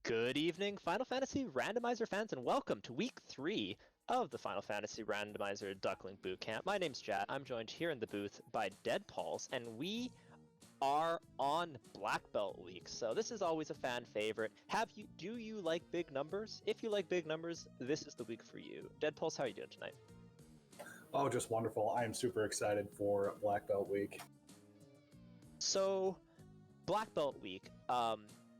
Good evening, Final Fantasy Randomizer fans, and welcome to Week 3 of the Final Fantasy Randomizer Duckling Bootcamp. My name's Jat. I'm joined here in the booth by Dead Pulse, and we are on Black Belt Week. So this is always a fan favorite. Do you like big numbers? If you like big numbers, this is the week for you. Dead Pulse, how are you doing tonight? Oh, just wonderful. I am super excited for Black Belt Week. So, Black Belt Week.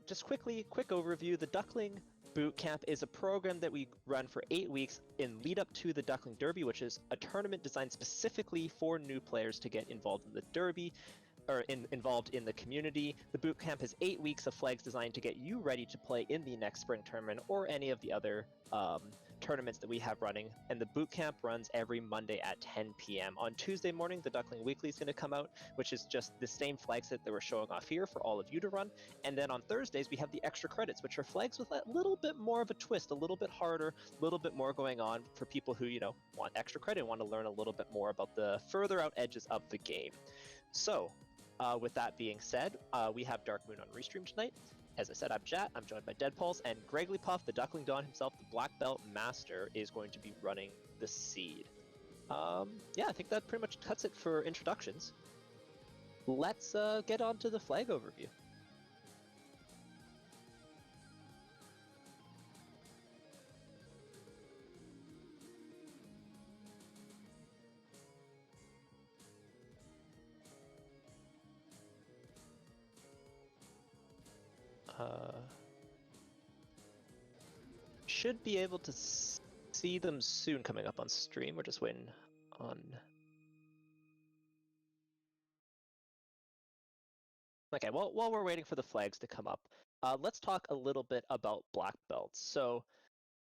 Just quick overview. The Duckling Bootcamp is a program that we run for 8 weeks in lead up to the Duckling Derby, which is a tournament designed specifically for new players to get involved in the Derby, or involved in the community. The bootcamp has 8 weeks of flags designed to get you ready to play in the next spring tournament or any of the other tournaments that we have running. And the bootcamp runs every Monday at 10 p.m. On Tuesday morning, the Duckling Weekly is going to come out, which is just the same flag set that we're showing off here for all of you to run. And then on Thursdays, we have the extra credits, which are flags with a little bit more of a twist, a little bit harder, a little bit more going on for people who, want extra credit and want to learn a little bit more about the further out edges of the game. So, with that being said, we have Dark Moon on Restream tonight. As I said, I'm Jat. I'm joined by Dead Pulse, and Gregly Puff, the Duckling Don himself, the Black Belt Master, is going to be running the seed. I think that pretty much cuts it for introductions. Let's get on to the flag overview. Should be able to see them soon coming up on stream. We're just waiting on... Okay, well, while we're waiting for the flags to come up, let's talk a little bit about Black Belts. So,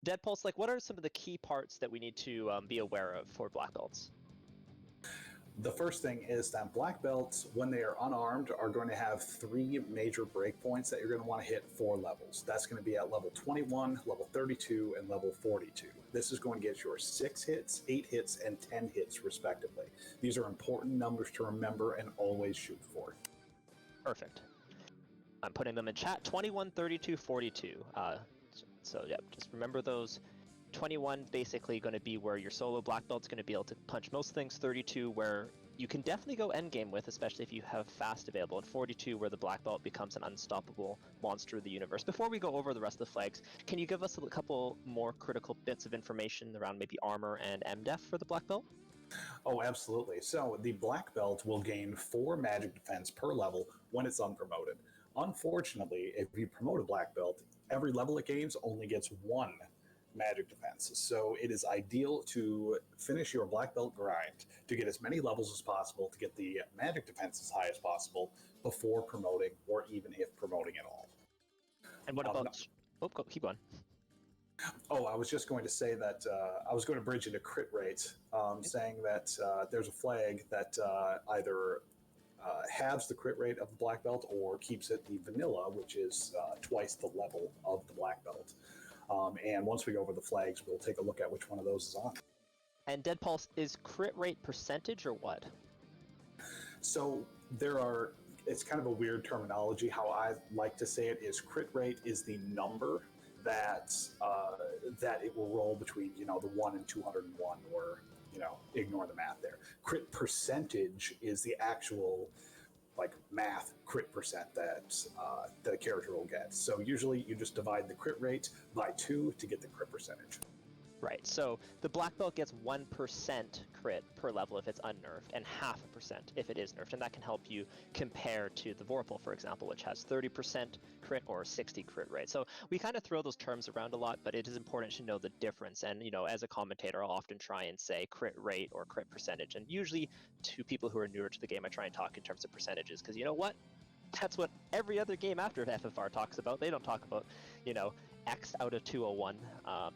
Dead Pulse, what are some of the key parts that we need to be aware of for Black Belts? The first thing is that Black Belts, when they are unarmed, are going to have 3 major breakpoints that you're going to want to hit 4 levels. That's going to be at level 21, level 32, and level 42. This is going to get your 6 hits, 8 hits, and 10 hits, respectively. These are important numbers to remember and always shoot for. Perfect. I'm putting them in chat. 21, 32, 42. Just remember those. 21 basically going to be where your solo black belt's going to be able to punch most things. 32 where you can definitely go endgame with, especially if you have fast available. And 42 where the black belt becomes an unstoppable monster of the universe. Before we go over the rest of the flags, can you give us a couple more critical bits of information around maybe armor and MDef for the black belt? Oh, absolutely. So the Black Belt will gain 4 magic defense per level when it's unpromoted. Unfortunately, if you promote a Black Belt, every level it gains only gets 1 magic defense. So it is ideal to finish your Black Belt grind to get as many levels as possible to get the magic defense as high as possible before promoting, or even if promoting at all. And what about... keep going. Oh, I was just going to say that I was going to bridge into crit rate, saying that there's a flag that either halves the crit rate of the Black Belt or keeps it the vanilla, which is twice the level of the Black Belt. And once we go over the flags, we'll take a look at which one of those is on. And Dead Pulse, is crit rate percentage or what? So it's kind of a weird terminology. How I like to say it is crit rate is the number that it will roll between, the 1 and 201, or, ignore the math there. Crit percentage is the actual math crit percent that a character will get. So usually you just divide the crit rate by 2 to get the crit percentage. Right, so the black belt gets 1% crit per level if it's unnerved, and 0.5% if it is nerfed, and that can help you compare to the Vorpal, for example, which has 30% crit or 60 crit rate. So we kind of throw those terms around a lot, but it is important to know the difference. And, as a commentator, I'll often try and say crit rate or crit percentage, and usually to people who are newer to the game, I try and talk in terms of percentages, because you know what? That's what every other game after FFR talks about. They don't talk about, X out of 201.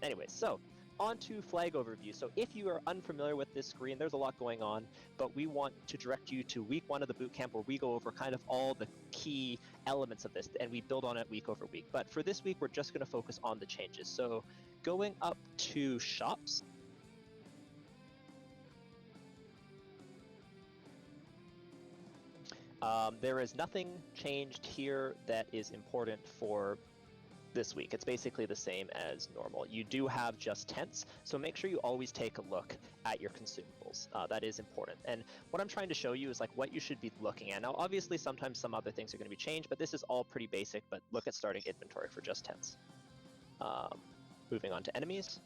Anyways, so on to flag overview. So if you are unfamiliar with this screen, there's a lot going on, but we want to direct you to week 1 of the bootcamp, where we go over kind of all the key elements of this, and we build on it week over week. But for this week, we're just going to focus on the changes. So going up to shops, there is nothing changed here that is important for this week. It's basically the same as normal. You do have just tents, so make sure you always take a look at your consumables. That is important. And what I'm trying to show you is like what you should be looking at. Now, obviously, sometimes some other things are going to be changed, but this is all pretty basic. But look at starting inventory for just tents. Moving on to enemies.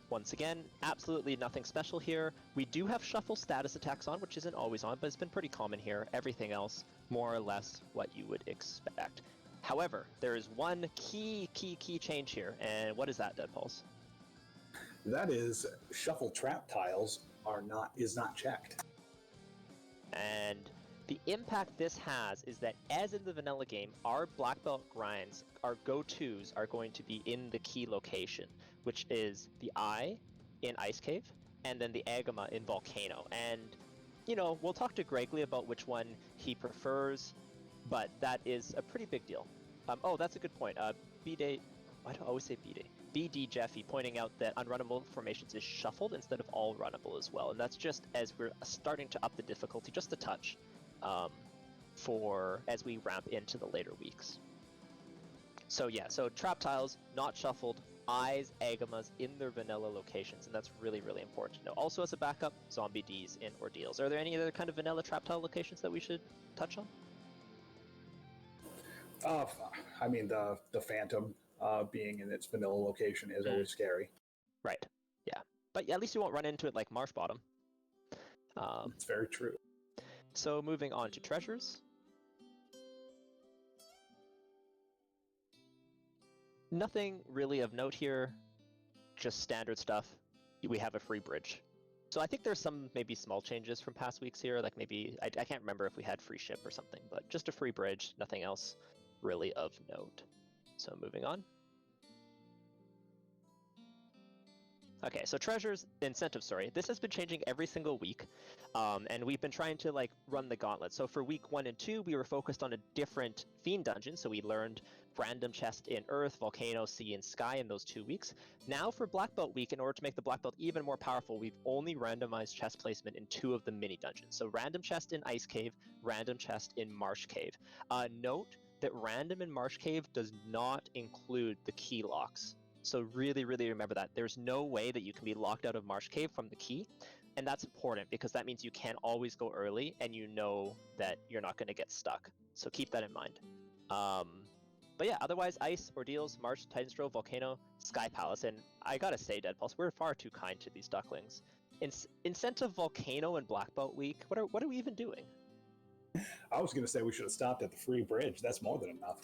Once again, absolutely nothing special here. We do have shuffle status attacks on, which isn't always on, but it's been pretty common here. Everything else, more or less what you would expect. However, there is one key change here, and what is that, Dead Pulse? That is, shuffle trap tiles is not checked. And the impact this has is that, as in the vanilla game, our black belt grinds, our go-tos are going to be in the key location, which is the Eye in Ice Cave, and then the Agama in Volcano. And, you know, we'll talk to Gregley about which one he prefers, but that is a pretty big deal. Oh, that's a good point. B-Day, why do I always say B-Day? BD Jeffy pointing out that unrunnable formations is shuffled instead of all runnable as well, and that's just as we're starting to up the difficulty just a touch for as we ramp into the later weeks. So yeah, so trap tiles not shuffled, Eyes, Agamas in their vanilla locations, and that's really, really important to know. Also as a backup, Zombie Ds in Ordeals. Are there any other kind of vanilla trap tile locations that we should touch on? I mean, the Phantom being in its vanilla location is always scary. Right, yeah. But at least you won't run into it like Marsh Bottom. It's very true. So moving on to treasures. Nothing really of note here, just standard stuff. We have a free bridge. So I think there's some maybe small changes from past weeks here, like maybe, I can't remember if we had free ship or something, but just a free bridge, nothing else really of note. So moving on. Okay, so treasures, incentive, sorry. This has been changing every single week, and we've been trying to like run the gauntlet. So for week 1 and 2, we were focused on a different Fiend dungeon, so we learned random chest in Earth, Volcano, Sea, and Sky in those 2 weeks. Now for Black Belt week, in order to make the Black Belt even more powerful, we've only randomized chest placement in 2 of the mini dungeons. So random chest in Ice Cave, random chest in Marsh Cave. Note that random in Marsh Cave does not include the key locks. So really, really remember that. There's no way that you can be locked out of Marsh Cave from the key, and that's important because that means you can't always go early and you know that you're not going to get stuck. So keep that in mind. But yeah, otherwise, Ice, Ordeals, Marsh, Titan's Grove, Volcano, Sky Palace, and I gotta say, Dead Pulse, we're far too kind to these ducklings. Incentive Volcano and Black Belt Week, what are we even doing? I was going to say we should have stopped at the free bridge. That's more than enough.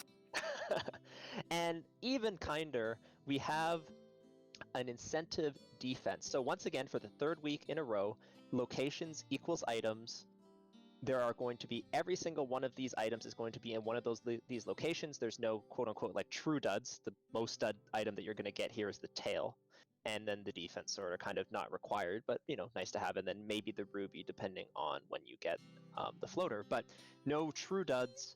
And even kinder, we have an incentive defense. So once again, for the 3rd week in a row, locations equals items. There are going to be, every single one of these items is going to be in one of these locations. There's no quote-unquote like true duds. The most stud item that you're going to get here is the tail, and then the defense sort of kind of not required, but you know, nice to have, and then maybe the ruby depending on when you get the floater, but no true duds.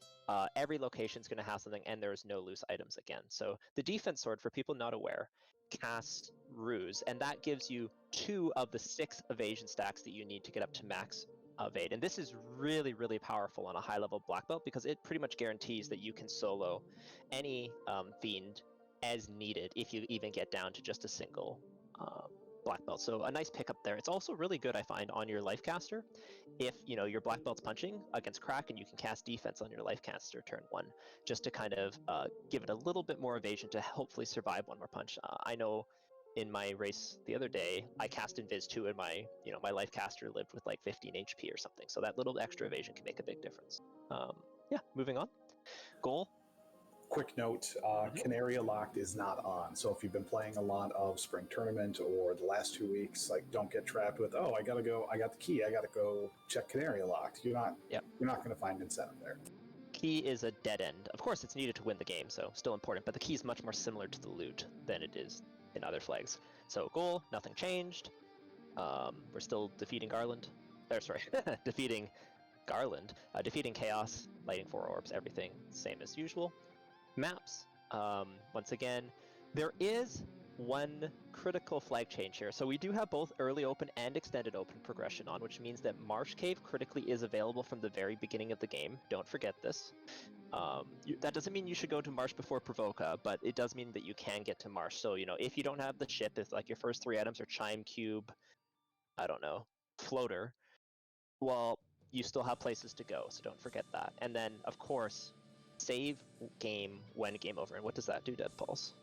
Every location is going to have something, and there's no loose items again. So the defense sword, for people not aware, casts ruse, and that gives you 2 of the 6 evasion stacks that you need to get up to max evade. And this is really, really powerful on a high level black belt because it pretty much guarantees that you can solo any fiend as needed if you even get down to just a single black belt. So a nice pickup there. It's also really good, I find, on your life caster. If you know your black belt's punching against crack, and you can cast defense on your life caster turn 1, just to kind of give it a little bit more evasion to hopefully survive one more punch. I know in my race the other day, I cast Invis 2 and my life caster lived with like 15 HP or something. So that little extra evasion can make a big difference. Yeah, moving on. Goal. Quick note, Canary Locked is not on. So if you've been playing a lot of Spring Tournament or the last 2 weeks, like don't get trapped with, oh, I got the key, I gotta go check Canary Locked. You're not gonna find incentive there. Key is a dead end. Of course it's needed to win the game, so still important, but the key is much more similar to the loot than it is in other flags. So goal, nothing changed. We're still defeating Garland. Defeating Garland. Defeating Chaos, lighting 4 orbs, everything same as usual. Maps, once again, there is one critical flag change here. So we do have both early open and extended open progression on, which means that Marsh Cave critically is available from the very beginning of the game. Don't forget this. That doesn't mean you should go to Marsh before Provoca, but it does mean that you can get to Marsh. So, if you don't have the ship, if like your first 3 items are Chime Cube, I don't know, Floater, well, you still have places to go, so don't forget that. And then, of course, save game when game over. And what does that do, Dead Pulse?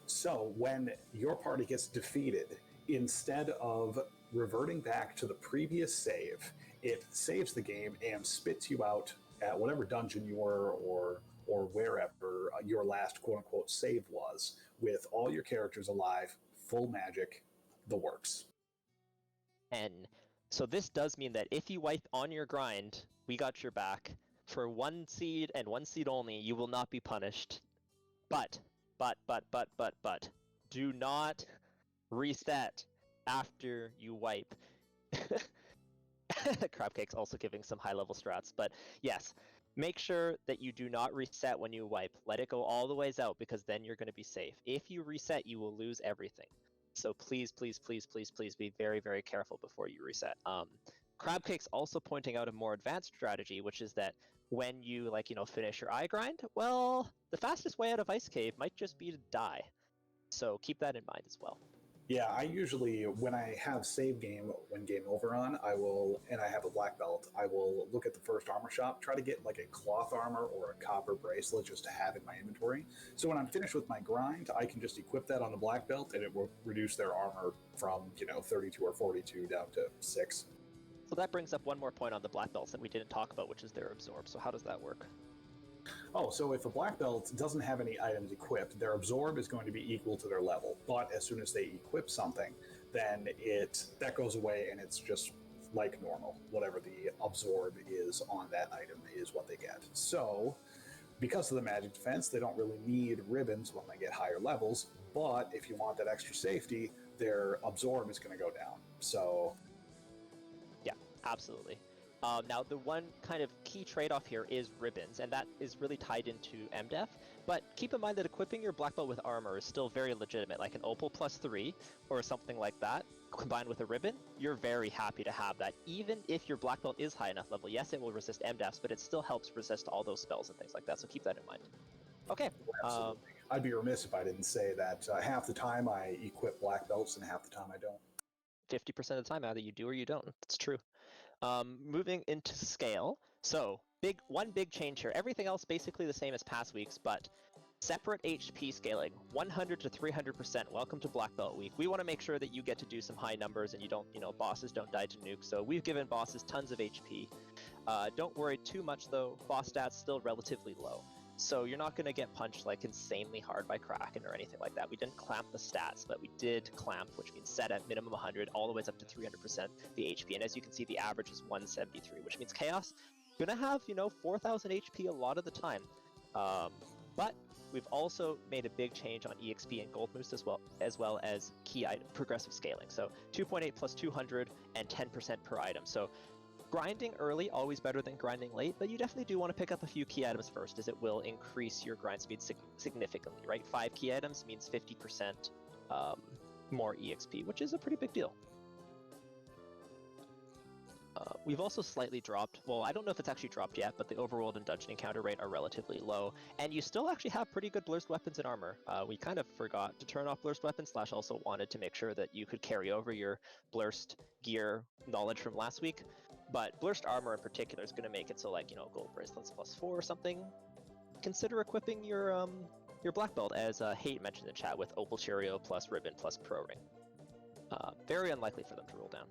So when your party gets defeated, instead of reverting back to the previous save, it saves the game and spits you out at whatever dungeon you were or wherever your last quote unquote save was, with all your characters alive, full magic, the works. And so this does mean that if you wipe on your grind, we got your back. For 1 seed and 1 seed only, you will not be punished. But, do not reset after you wipe. Crabcake's also giving some high-level strats, but yes, make sure that you do not reset when you wipe. Let it go all the ways out, because then you're going to be safe. If you reset, you will lose everything. So please be very, very careful before you reset. Crabcake's also pointing out a more advanced strategy, which is that when you finish your eye grind, well, the fastest way out of Ice Cave might just be to die. So keep that in mind as well. Yeah, I usually, when I have save game when game over on, and I have a black belt, I will look at the first armor shop, try to get like a cloth armor or a copper bracelet just to have in my inventory. So when I'm finished with my grind, I can just equip that on the black belt and it will reduce their armor from, 32 or 42 down to 6. So that brings up one more point on the black belts that we didn't talk about, which is their absorb. So how does that work? Oh, so if a black belt doesn't have any items equipped, their absorb is going to be equal to their level. But as soon as they equip something, then that goes away and it's just like normal. Whatever the absorb is on that item is what they get. So because of the magic defense, they don't really need ribbons when they get higher levels. But if you want that extra safety, their absorb is going to go down. So yeah, absolutely. Now, the one kind of key trade-off here is ribbons, and that is really tied into MDEF, but keep in mind that equipping your black belt with armor is still very legitimate, like an Opal +3 or something like that, combined with a ribbon. You're very happy to have that, even if your black belt is high enough level. Yes, it will resist MDEFs, but it still helps resist all those spells and things like that, so keep that in mind. Okay. Absolutely. I'd be remiss if I didn't say that half the time I equip black belts and half the time I don't. 50% of the time, either you do or you don't. That's true. Moving into scale. So, one big change here. Everything else basically the same as past weeks, but separate HP scaling, 100 to 300%. Welcome to Black Belt Week. We want to make sure that you get to do some high numbers and you don't, bosses don't die to nukes. So we've given bosses tons of HP. Don't worry too much though. Boss stats still relatively low. So you're not going to get punched like insanely hard by Kraken or anything like that. We didn't clamp the stats, but we did clamp, which means set at minimum 100 all the way up to 300% the HP. And as you can see, the average is 173, which means Chaos going to have, 4,000 HP a lot of the time. But we've also made a big change on EXP and Gold Moose as well as key item progressive scaling. So 2.8 plus 200 and 10% per item. So grinding early, always better than grinding late, but you definitely do want to pick up a few key items first, as it will increase your grind speed significantly, right? 5 key items means 50% more EXP, which is a pretty big deal. We've also slightly dropped, well, I don't know if it's actually dropped yet, but the overworld and dungeon encounter rate are relatively low, and you still actually have pretty good blurst weapons and armor. We kind of forgot to turn off blurst weapons, / also wanted to make sure that you could carry over your blurst gear knowledge from last week. But blurst armor in particular is going to make it so, like, gold bracelets +4 or something. Consider equipping your black belt, as Hate mentioned in chat, with Opal Cheerio plus ribbon plus pro ring. Very unlikely for them to roll down.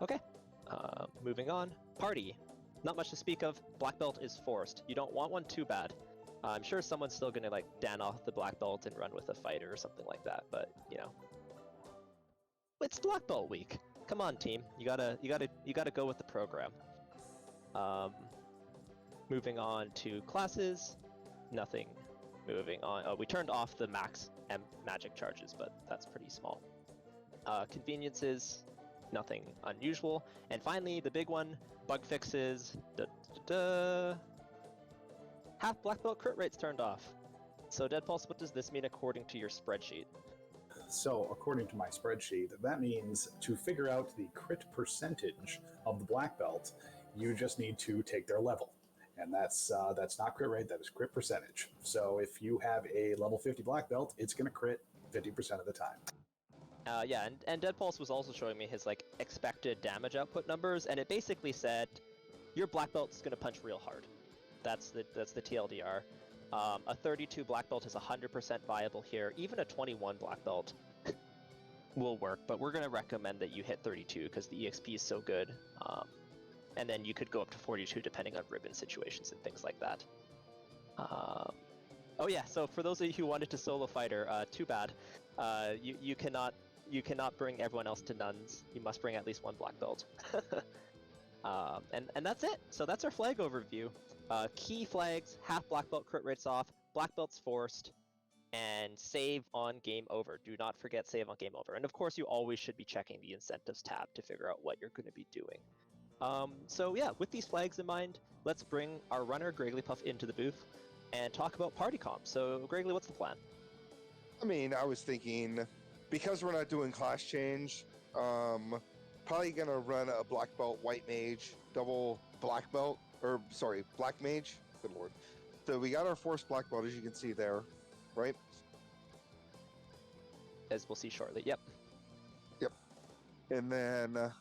Okay, moving on. Party. Not much to speak of. Black belt is forced. You don't want one too bad. I'm sure someone's still going to dan off the black belt and run with a fighter or something like that, but it's Black Belt week. Come on, team. You gotta go with the program. Moving on to classes. Nothing. Moving on. Oh, we turned off the max magic charges, but that's pretty small. Conveniences. Nothing unusual. And finally, the big one: bug fixes. Half black belt crit rates turned off. So, Dead Pulse, what does this mean according to your spreadsheet? So, according to my spreadsheet, that means to figure out the crit percentage of the black belt, you just need to take their level. and that's not crit rate. That is crit percentage. So if you have a level 50 black belt, it's going to crit 50% of the time. Yeah, and Dead Pulse was also showing me his like expected damage output numbers, and it basically said your black belt's gonna punch real hard. That's the TLDR. A 32 black belt is 100% viable here. Even a 21 black belt will work, but we're gonna recommend that you hit 32 because the EXP is so good. And then you could go up to 42 depending on ribbon situations and things like that. Oh yeah, so for those of you who wanted to solo fighter, too bad. You cannot bring everyone else to nuns. You must bring at least one black belt. And that's it. So that's our flag overview. Key flags: half black belt crit rates off, black belts forced, and save on game over. Do not forget save on game over. And of course, you always should be checking the incentives tab to figure out what you're going to be doing. So yeah, with these flags in mind, let's bring our runner Grigglypuff into the booth and talk about party comp. So Griggly, what's the plan? I mean, I was thinking, because we're not doing class change, probably gonna run a black belt white mage, double black belt, or sorry, black mage. Good lord. So we got our forced black belt, as you can see there, right? As we'll see shortly. Yep. And then,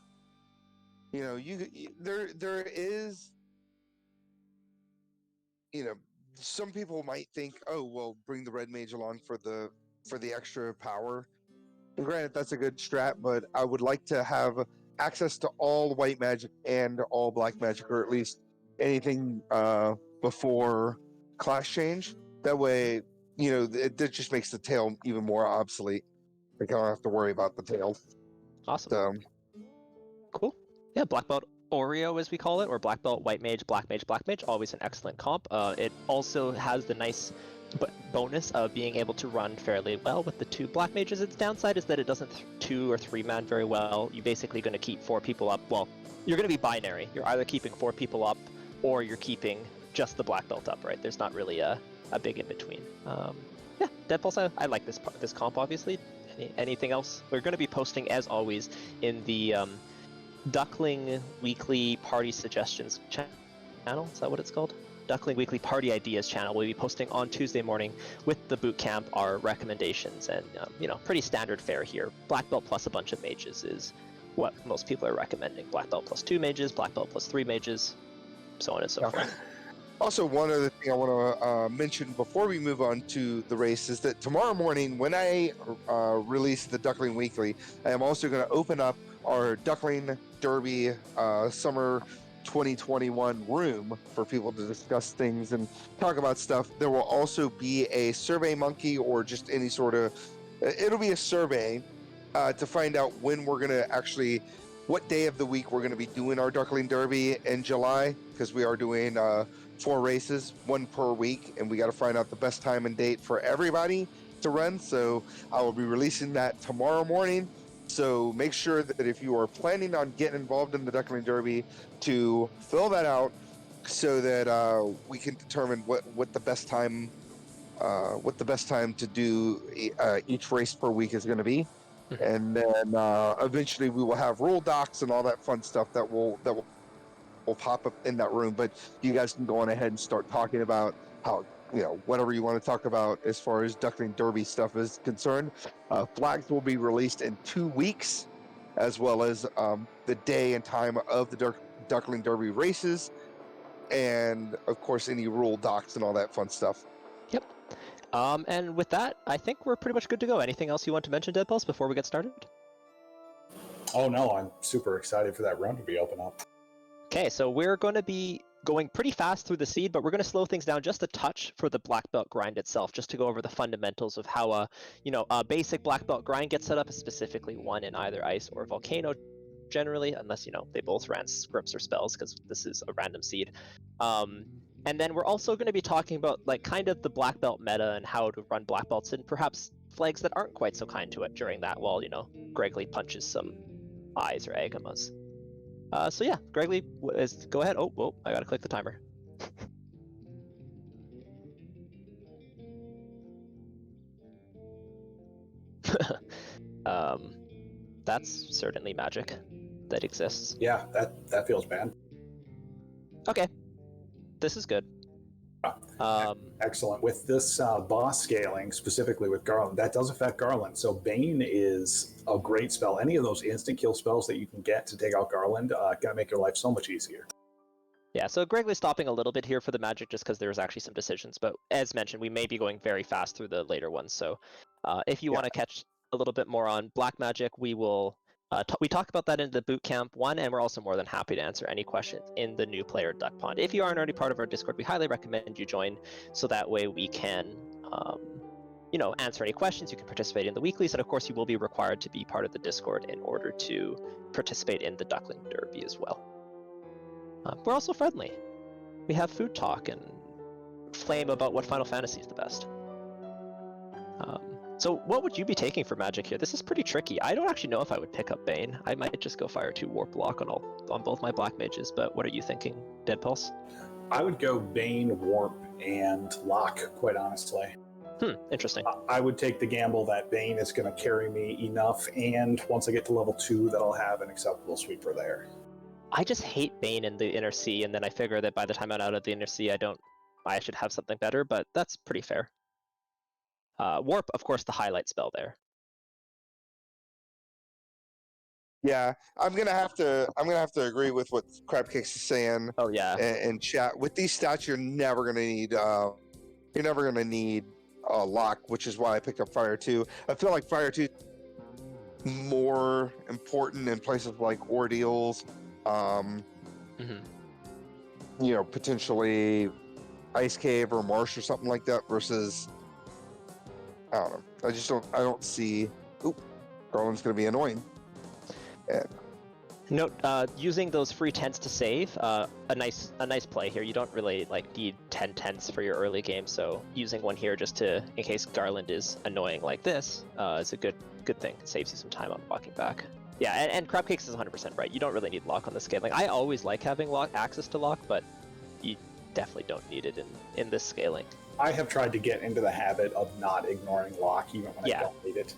there is, some people might think, oh well, bring the red mage along for the extra power. And granted, that's a good strat, but I would like to have access to all white magic and all black magic, or at least anything before class change. That way, it just makes the tail even more obsolete. Like I don't have to worry about the tail. Awesome. So, Cool. Yeah, black belt Oreo as we call it, or black belt white mage, black mage, always an excellent comp. It also has the nice bonus of being able to run fairly well with the two black mages. Its downside is that it doesn't 2 or 3 man very well. You're basically going to keep 4 people up. Well, you're going to be binary. You're either keeping 4 people up or you're keeping just the black belt up, right? There's not really a big in between. Yeah, Dead Pulse, I like this comp, obviously. Anything else? We're going to be posting, as always, in the Duckling Weekly Party Suggestions channel. Is that what it's called? Duckling Weekly Party Ideas channel. We'll be posting on Tuesday morning with the boot camp our recommendations, and pretty standard fare here. Black belt plus a bunch of mages is what most people are recommending. Black belt plus 2 mages, black belt plus 3 mages, so on and so forth. also, one other thing I want to mention before we move on to the race is that tomorrow morning, when I release the Duckling Weekly, I am also going to open up our Duckling Derby Summer 2021 room for people to discuss things and talk about stuff. There will also be a survey monkey, or just any sort of, it'll be a survey to find out when we're going to actually, what day of the week we're going to be doing our Duckling Derby in July, because we are doing 4 races, 1 per week, and we got to find out the best time and date for everybody to run. So I will be releasing that tomorrow morning. So make sure that if you are planning on getting involved in the Duckling Derby, to fill that out so that we can determine what the best time to do each race per week is going to be. And then eventually we will have rule docs and all that fun stuff that will pop up in that room. But you guys can go on ahead and start talking about how, whatever you want to talk about as far as Duckling Derby stuff is concerned. Flags will be released in 2 weeks, as well as the day and time of the Duckling Derby races, and of course any rule docs and all that fun stuff. Yep. And with that, I think we're pretty much good to go. Anything else you want to mention, Dead Pulse, before we get started? Oh no, I'm super excited for that run to be open up. Okay, so we're going to be going pretty fast through the seed, but we're going to slow things down just a touch for the black belt grind itself, just to go over the fundamentals of how a basic black belt grind gets set up, specifically one in either ice or volcano generally, unless they both ran scripts or spells, because this is a random seed. And then we're also going to be talking about kind of the black belt meta and how to run black belts and perhaps flags that aren't quite so kind to it during that, while Gregory punches some eyes or agamas. So yeah, Gregory, go ahead. Oh, whoa, I gotta click the timer. That's certainly magic that exists. Yeah, that feels bad. Okay. This is good. Excellent. With this boss scaling, specifically with Garland, that does affect Garland. So Bane is a great spell. Any of those instant kill spells that you can get to take out Garland gonna make your life so much easier. Yeah, so Gregory's stopping a little bit here for the magic just because there's actually some decisions, but as mentioned, we may be going very fast through the later ones. So if you want to catch a little bit more on black magic, we will we talk about that in the boot camp one, and we're also more than happy to answer any questions in the new player Duck Pond. If you aren't already part of our Discord, we highly recommend you join, so that way we can answer any questions. You can participate in the weeklies, and of course you will be required to be part of the Discord in order to participate in the Duckling Derby as well. We're also friendly. We have food talk and flame about what Final Fantasy is the best. So what would you be taking for magic here? This is pretty tricky. I don't actually know if I would pick up Bane. I might just go Fire 2 Warp Lock on both my black mages, but what are you thinking, Dead Pulse? I would go Bane, Warp, and Lock, quite honestly. Interesting. I would take the gamble that Bane is going to carry me enough, and once I get to level 2, that I'll have an acceptable sweeper there. I just hate Bane in the Inner Sea, and then I figure that by the time I'm out of the Inner Sea, I should have something better, but that's pretty fair. Warp, of course, the highlight spell there. Yeah, I'm gonna have to agree with what Crabcakes is saying. Oh yeah. And chat with these stats, you're never gonna need a lock, which is why I picked up Fire 2. I feel like Fire 2 more important in places like ordeals, potentially Ice Cave or Marsh or something like that versus, I don't know. I don't see. Oop, Garland's gonna be annoying. Note, using those free tents to save, a nice play here. You don't really need 10 tents for your early game, so using one here just in case Garland is annoying like this, is a good thing. It saves you some time on walking back. Yeah, and Crabcakes is 100% right. You don't really need lock on the scaling. I always like having access to lock, but you definitely don't need it in this scaling. I have tried to get into the habit of not ignoring lock even when I don't need it.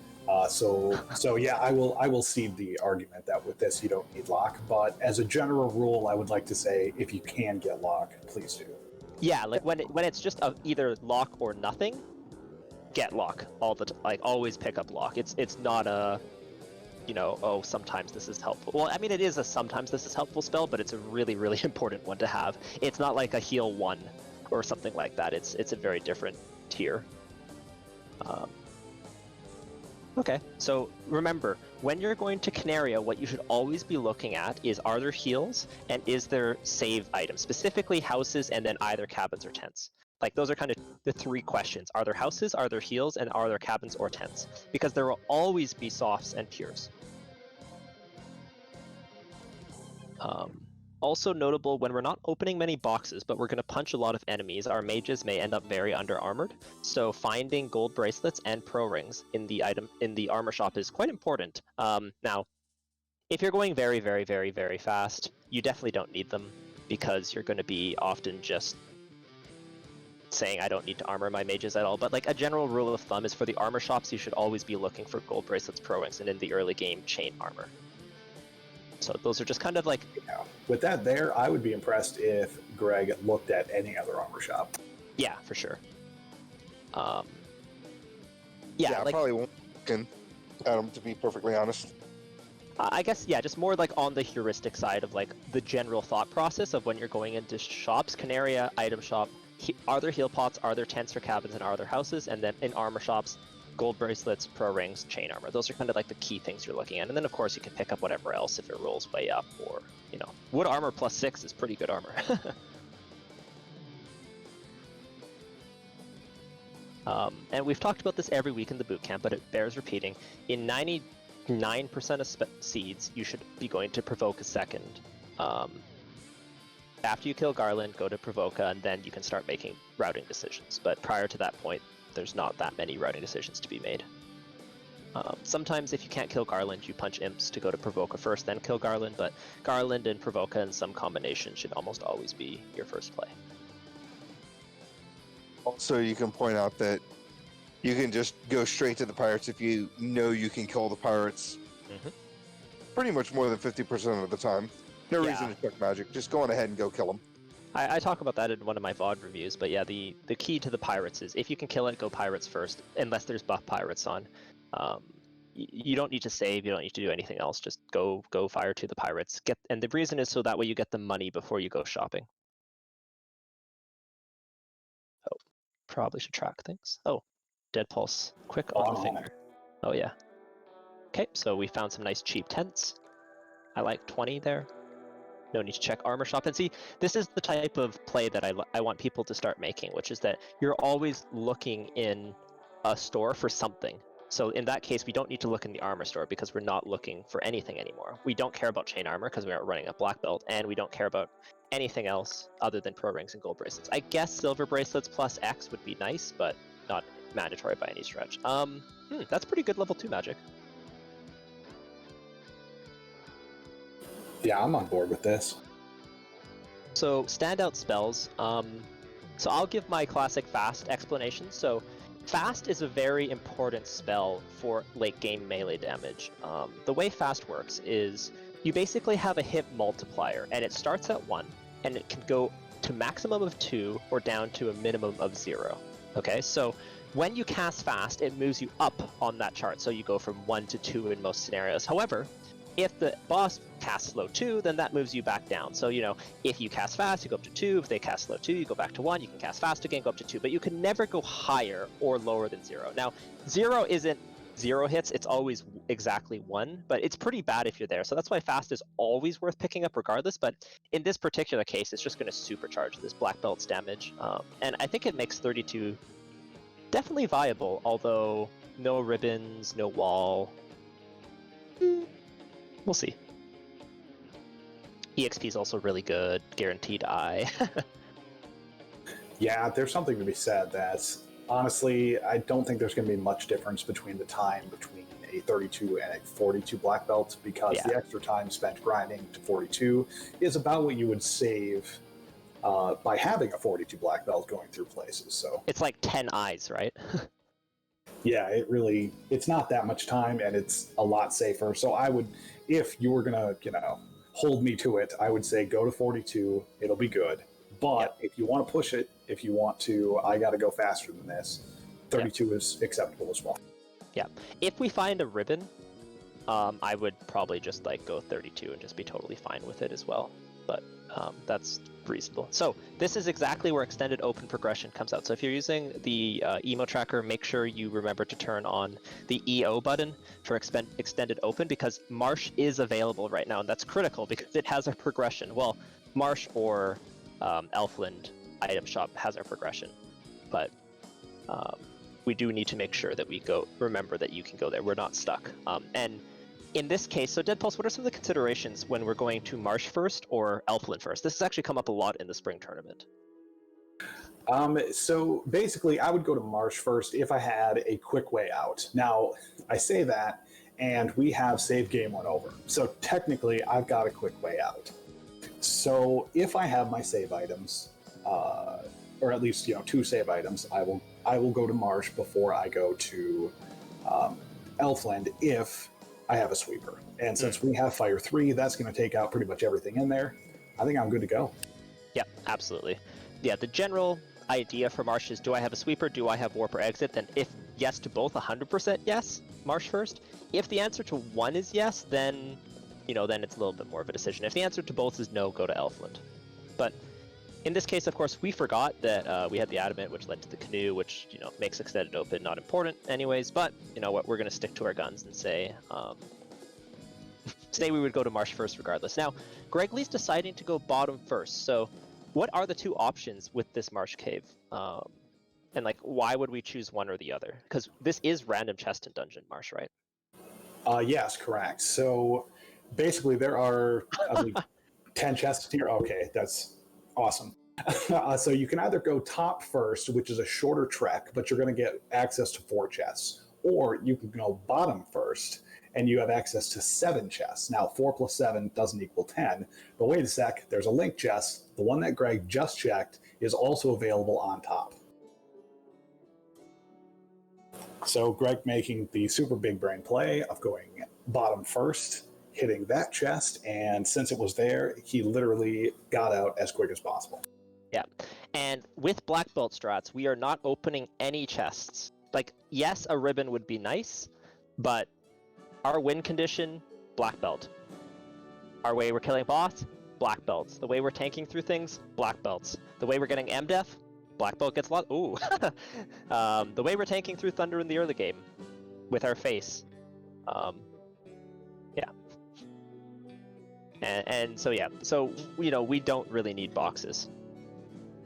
So yeah, I will cede the argument that with this you don't need lock, but as a general rule, I would like to say if you can get lock, please do. Yeah, when it's just either lock or nothing, get lock all the always pick up lock. It's not a sometimes this is helpful. Well, I mean, it is a sometimes this is helpful spell, but it's a really, really important one to have. It's not like a heal 1 or something like that. It's a very different tier. Okay, so remember, when you're going to Canaria, what you should always be looking at is, are there heals and is there save items, specifically houses and then either cabins or tents. Those are kind of the 3 questions. Are there houses, are there heals, and are there cabins or tents? Because there will always be softs and pures. Also notable, when we're not opening many boxes, but we're going to punch a lot of enemies, our mages may end up very under-armored. So finding gold bracelets and pro rings in the armor shop is quite important. Now, if you're going very, very, very, very fast, you definitely don't need them, because you're going to be often just saying I don't need to armor my mages at all. But a general rule of thumb is for the armor shops, you should always be looking for gold bracelets, pro rings, and in the early game, chain armor. So those are just kind of With that there, I would be impressed if Greg looked at any other armor shop. Yeah, for sure. I probably won't look at them, to be perfectly honest. I guess, just more on the heuristic side of the general thought process of when you're going into shops. Canaria, item shop, are there heal pots, are there tents or cabins, and are there houses? And then in armor shops, gold bracelets, pro rings, chain armor. Those are kind of the key things you're looking at. And then of course you can pick up whatever else if it rolls way up, or wood armor plus 6 is pretty good armor. And we've talked about this every week in the boot camp, but it bears repeating. In 99% of seeds, you should be going to Provoke a second. After you kill Garland, go to Provoca, and then you can start making routing decisions. But prior to that point, there's not that many routing decisions to be made. Sometimes if you can't kill Garland, you punch imps to go to Provoca first, then kill Garland, but Garland and Provoca in some combination should almost always be your first play. Also, you can point out that you can just go straight to the pirates if you know you can kill the pirates pretty much more than 50% of the time. No reason to check magic. Just go on ahead and go kill them. I talk about that in one of my VOD reviews, but yeah, the key to the pirates is if you can kill it, go pirates first, unless there's buff pirates on. You don't need to save, you don't need to do anything else, just go fire to the pirates. And the reason is so that way you get the money before you go shopping. Oh, probably should track things. Oh, Dead Pulse, quick on the finger. Oh yeah. Okay, so we found some nice cheap tents. I like 20 there. No need to check armor shop. And see, this is the type of play that I want people to start making, which is that you're always looking in a store for something. So in that case, we don't need to look in the armor store because we're not looking for anything anymore. We don't care about chain armor because we aren't running a black belt, and we don't care about anything else other than pro rings and gold bracelets. I guess silver bracelets plus X would be nice, but not mandatory by any stretch. That's pretty good level 2 magic. Yeah, I'm on board with this. So standout spells. So I'll give my classic fast explanation. So fast is a very important spell for late game melee damage. The way fast works is you basically have a hit multiplier, and it starts at 1, and it can go to maximum of 2 or down to a minimum of 0. Okay, so when you cast fast, it moves you up on that chart. So you go from 1 to 2 in most scenarios. However, if the boss casts slow 2, then that moves you back down. So, if you cast fast, you go up to 2. If they cast slow 2, you go back to 1. You can cast fast again, go up to 2. But you can never go higher or lower than 0. Now, 0 isn't 0 hits. It's always exactly 1. But it's pretty bad if you're there. So that's why fast is always worth picking up regardless. But in this particular case, it's just going to supercharge this black belt's damage. And I think it makes 32 definitely viable, although no ribbons, no wall. We'll see. EXP is also really good, guaranteed eye. Yeah, there's something to be said that, honestly, I don't think there's going to be much difference between the time between a 32 and a 42 black belt, because the extra time spent grinding to 42 is about what you would save by having a 42 black belt going through places. So it's like 10 eyes, right? Yeah, it's not that much time, and it's a lot safer. So I would, if you were gonna, hold me to it, I would say go to 42. It'll be good. But if you want to push it, if you want to, I got to go faster than this, 32 is acceptable as well. Yeah. If we find a ribbon, I would probably just go 32 and just be totally fine with it as well. But that's reasonable. So this is exactly where extended open progression comes out. So if you're using the emo tracker, make sure you remember to turn on the EO button for extended open, because Marsh is available right now, and that's critical because it has a progression. Well, Marsh or Elfland item shop has our progression, but we do need to make sure that we remember that you can go there. We're not stuck. And in this case, so Dead Pulse, what are some of the considerations when we're going to Marsh first or Elfland first? This has actually come up a lot in the spring tournament. So basically, I would go to Marsh first if I had a quick way out. Now, I say that, and we have save game 1 over. So technically, I've got a quick way out. So if I have my save items, or at least 2 save items, I will go to Marsh before I go to Elfland if I have a sweeper. And since we have Fire 3, that's going to take out pretty much everything in there. I think I'm good to go. Yeah, absolutely. Yeah, the general idea for Marsh is, do I have a sweeper? Do I have warp or exit? Then if yes to both, 100% yes, Marsh first. If the answer to one is yes, then then it's a little bit more of a decision. If the answer to both is no, go to Elfland. But in this case, of course, we forgot that we had the adamant, which led to the canoe, which makes extended open not important anyways. But you know what, we're going to stick to our guns and say we would go to Marsh first regardless. Now, Gregley's deciding to go bottom first. So what are the 2 options with this Marsh cave? And why would we choose one or the other? Because this is random chest and dungeon Marsh, right? Yes, correct. So basically, there are 10 chests here. Okay, that's awesome. So you can either go top first, which is a shorter trek, but you're going to get access to 4 chests, or you can go bottom first, and you have access to 7 chests. Now, 4 plus 7 doesn't equal 10, but wait a sec, there's a link chest. The one that Greg just checked is also available on top. So Greg making the super big brain play of going bottom first, hitting that chest, and since it was there, he literally got out as quick as possible. Yeah. And with black belt strats, we are not opening any chests. Like, yes, a ribbon would be nice, but our win condition, black belt. Our way we're killing boss, black belts. The way we're tanking through things, black belts. The way we're getting MDef, black belt gets a lot. Ooh. The way we're tanking through Thunder in the early game, with our face. Yeah. And so yeah, so we don't really need boxes.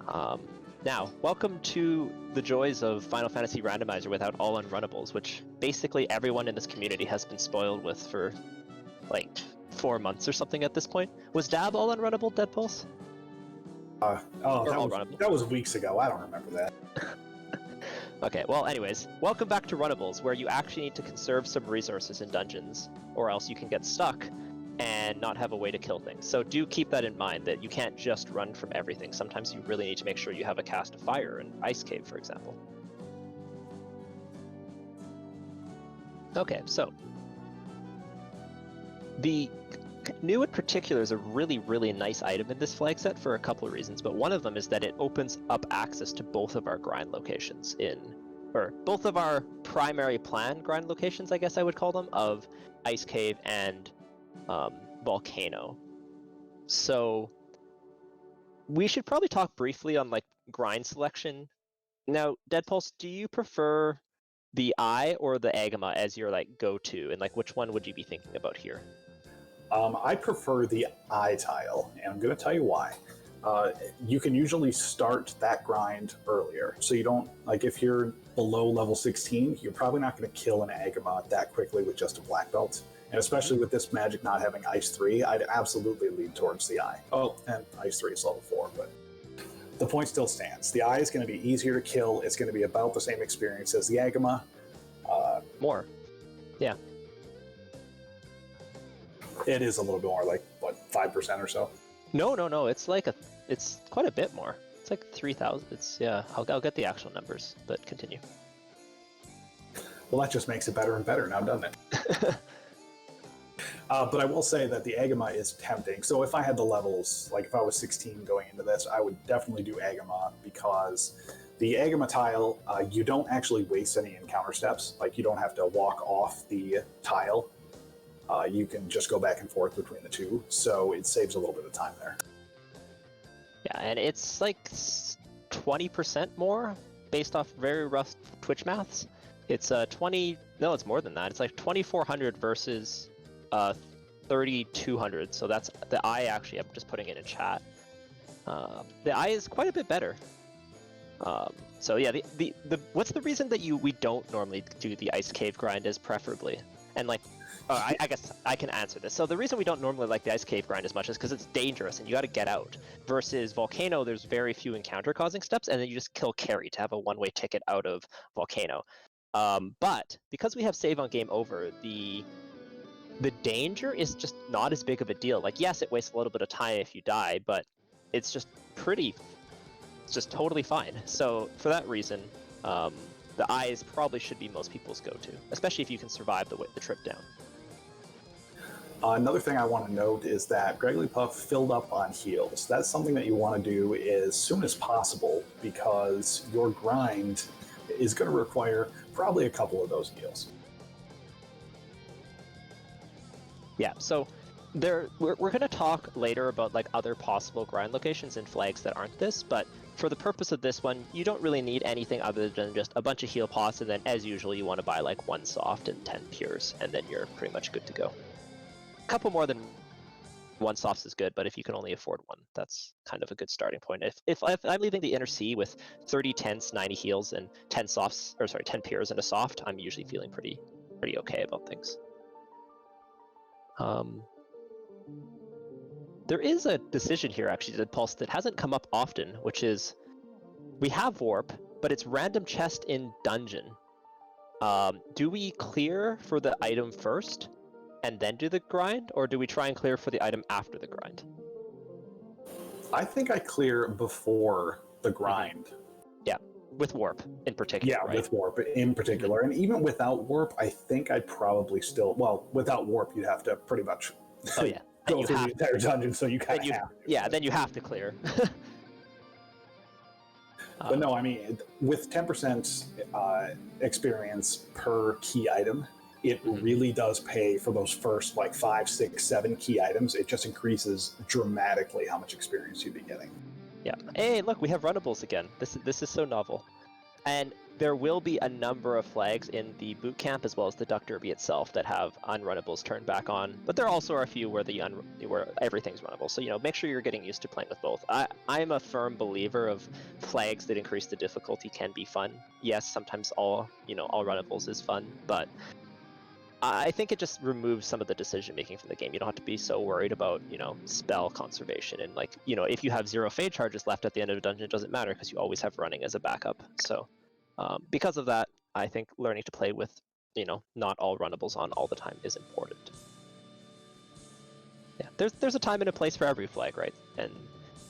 Now, welcome to the joys of Final Fantasy Randomizer without all unrunnables, which basically everyone in this community has been spoiled with for like 4 months or something at this point. Was Dab all unrunnable, Dead Pulse? That was weeks ago. I don't remember that. Okay, well, anyways, welcome back to Runnables, where you actually need to conserve some resources in dungeons, or else you can get stuck and not have a way to kill things. So do keep that in mind, that you can't just run from everything. Sometimes you really need to make sure you have a cast of fire in Ice Cave, for example. Okay, so the new in particular is a really, really nice item in this flag set for a couple of reasons, but one of them is that it opens up access to both of our grind locations or both of our primary plan grind locations, I guess I would call them, of Ice Cave and Volcano. So we should probably talk briefly on like grind selection. Now, Dead Pulse, do you prefer the Eye or the Agama as your like go-to, and like which one would you be thinking about here? I prefer the eye tile, and I'm going to tell you why. You can usually start that grind earlier, so you don't, like, if you're below level 16, you're probably not going to kill an Agama that quickly with just a black belt. And especially with this magic not having Ice 3, I'd absolutely lean towards the Eye. Oh, and Ice 3 is level 4, but the point still stands. The Eye is going to be easier to kill. It's going to be about the same experience as the Agama. More. Yeah. It is a little bit more, like, what, 5% or so? No. It's like it's quite a bit more. It's like 3,000. It's, yeah. I'll get the actual numbers, but continue. Well, that just makes it better and better now, doesn't it? But I will say that the Agama is tempting. So if I had the levels, like if I was 16 going into this, I would definitely do Agama, because the Agama tile, you don't actually waste any encounter steps. Like, you don't have to walk off the tile. You can just go back and forth between the two, so it saves a little bit of time there. Yeah, and it's like 20% more based off very rough Twitch maths. It's 20. No, it's more than that. It's like 2,400 versus 3,200. So that's the Eye. Actually, I'm just putting it in chat. The Eye is quite a bit better. So yeah, the what's the reason that we don't normally do the Ice Cave grind as preferably? And like, I guess I can answer this. So the reason we don't normally like the Ice Cave grind as much is because it's dangerous and you got to get out. Versus Volcano, there's very few encounter-causing steps, and then you just kill carry to have a one-way ticket out of Volcano. But because we have save on game over, the danger is just not as big of a deal. Like, yes, it wastes a little bit of time if you die, but it's just totally fine. So for that reason, the Eyes probably should be most people's go-to, especially if you can survive the trip down. Another thing I want to note is that Greggly Puff filled up on heals. That's something that you want to do as soon as possible, because your grind is going to require probably a couple of those heals. Yeah, so we're going to talk later about like other possible grind locations and flags that aren't this, but for the purpose of this one, you don't really need anything other than just a bunch of heal pots, and then as usual you want to buy like 1 soft and 10 pures, and then you're pretty much good to go. A couple more than 1 softs is good, but if you can only afford 1, that's kind of a good starting point. If I'm leaving the Inner Sea with 30 tents, 90 heals, and 10 softs, or sorry, 10 pures and a soft, I'm usually feeling pretty okay about things. There is a decision here, actually, Dead Pulse, that hasn't come up often, which is we have Warp, but it's random chest in dungeon. Do we clear for the item first and then do the grind, or do we try and clear for the item after the grind? I think I clear before the grind. Yeah, with Warp in particular. Yeah, right? with Warp in particular. And even without Warp, I think I'd probably still... Well, without Warp, you'd have to pretty much Oh, yeah. go through the entire dungeon, so you kind of have to. Yeah, then you have to clear. But no, I mean, with 10% experience per key item, it really does pay for those first like 5, 6, 7 key items. It just increases dramatically how much experience you'd be getting. Yeah. Hey, look, we have runnables again. This is so novel. And there will be a number of flags in the boot camp as well as the Duck Derby itself that have unrunnables turned back on. But there also are a few where where everything's runnable. So make sure you're getting used to playing with both. I'm a firm believer of flags that increase the difficulty can be fun. Yes, sometimes all runnables is fun, but I think it just removes some of the decision making from the game. You don't have to be so worried about, spell conservation. And if you have 0 fade charges left at the end of a dungeon, it doesn't matter because you always have running as a backup. So because of that, I think learning to play with, not all runnables on all the time is important. Yeah, there's a time and a place for every flag, right? And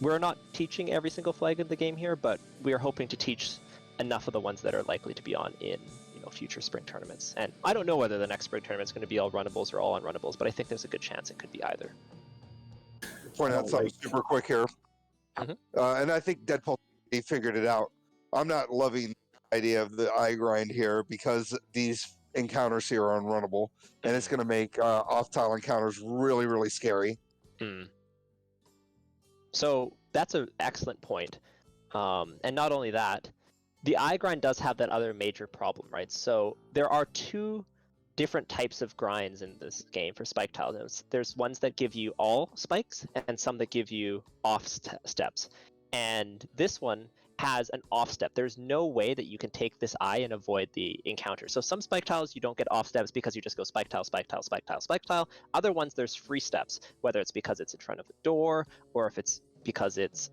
we're not teaching every single flag in the game here, but we are hoping to teach enough of the ones that are likely to be on in future spring tournaments. And I don't know whether the next spring tournament is going to be all runnables or all unrunnables, but I think there's a good chance it could be either. Point out something super quick here. And I think Deadpool figured it out. I'm not loving the idea of the eye grind here because these encounters here are unrunnable, and it's going to make off-tile encounters really, really scary. So that's an excellent point. And not only that, the eye grind does have that other major problem, right? So there are 2 different types of grinds in this game for spike tiles. There's ones that give you all spikes and some that give you off steps. And this one has an off step. There's no way that you can take this eye and avoid the encounter. So some spike tiles you don't get off steps because you just go spike tile, spike tile, spike tile, spike tile. Other ones there's free steps, whether it's because it's in front of a door or if it's because it's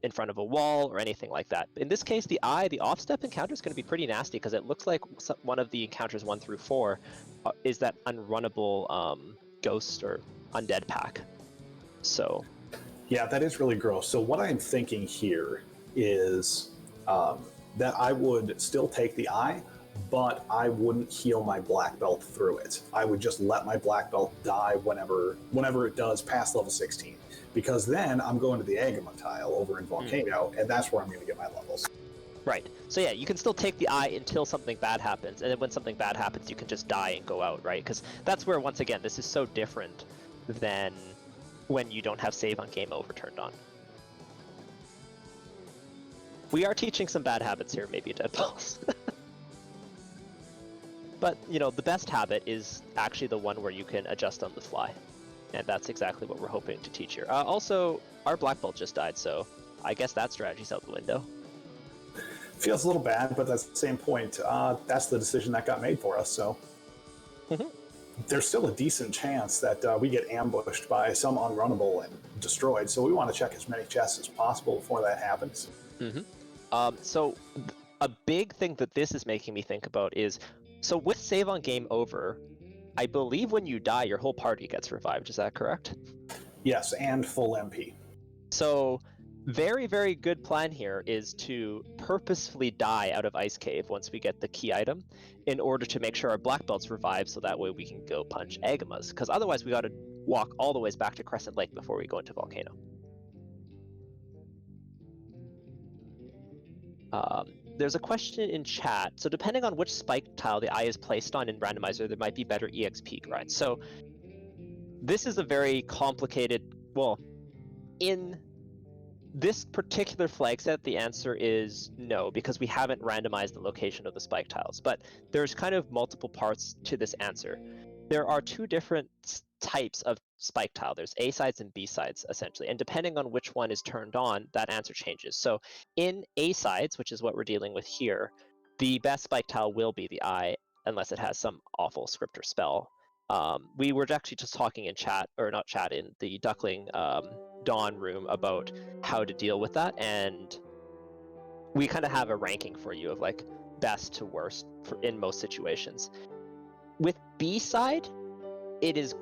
in front of a wall or anything like that. In this case, the off step encounter is going to be pretty nasty because it looks like one of the encounters 1 through 4 is that unrunnable ghost or undead pack. So yeah, that is really gross. So what I'm thinking here is that I would still take the eye, but I wouldn't heal my black belt through it. I would just let my black belt die whenever it does past level 16. Because then I'm going to the Agama tile over in Volcano, and that's where I'm going to get my levels. Right. So yeah, you can still take the eye until something bad happens, and then when something bad happens, you can just die and go out, right? Because that's where, once again, this is so different than when you don't have save on game over turned on. We are teaching some bad habits here, maybe, Deadballs. But, the best habit is actually the one where you can adjust on the fly. And that's exactly what we're hoping to teach here. Also, our black belt just died, so I guess that strategy's out the window. Feels a little bad, but that's the same point. That's the decision that got made for us, so... There's still a decent chance that we get ambushed by some unrunnable and destroyed, so we want to check as many chests as possible before that happens. So a big thing that this is making me think about is, so with save on game over, I believe when you die, your whole party gets revived. Is that correct? Yes, and full MP. So very, very good plan here is to purposefully die out of Ice Cave once we get the key item in order to make sure our black belts revive so that way we can go punch Agamas. Because otherwise we got to walk all the ways back to Crescent Lake before we go into Volcano. There's a question in chat. So depending on which spike tile the eye is placed on in Randomizer, there might be better EXP grinds. So this is a very complicated, well, in this particular flag set, the answer is no, because we haven't randomized the location of the spike tiles. But there's kind of multiple parts to this answer. There are 2 different types of spike tile. There's A sides and B sides, essentially. And depending on which one is turned on, that answer changes. So in A sides, which is what we're dealing with here, the best spike tile will be the eye, unless it has some awful script or spell. We were actually just talking in chat, or not chat, in the Duckling Dawn room about how to deal with that, and we kind of have a ranking for you of like best to worst in most situations. With B side, it is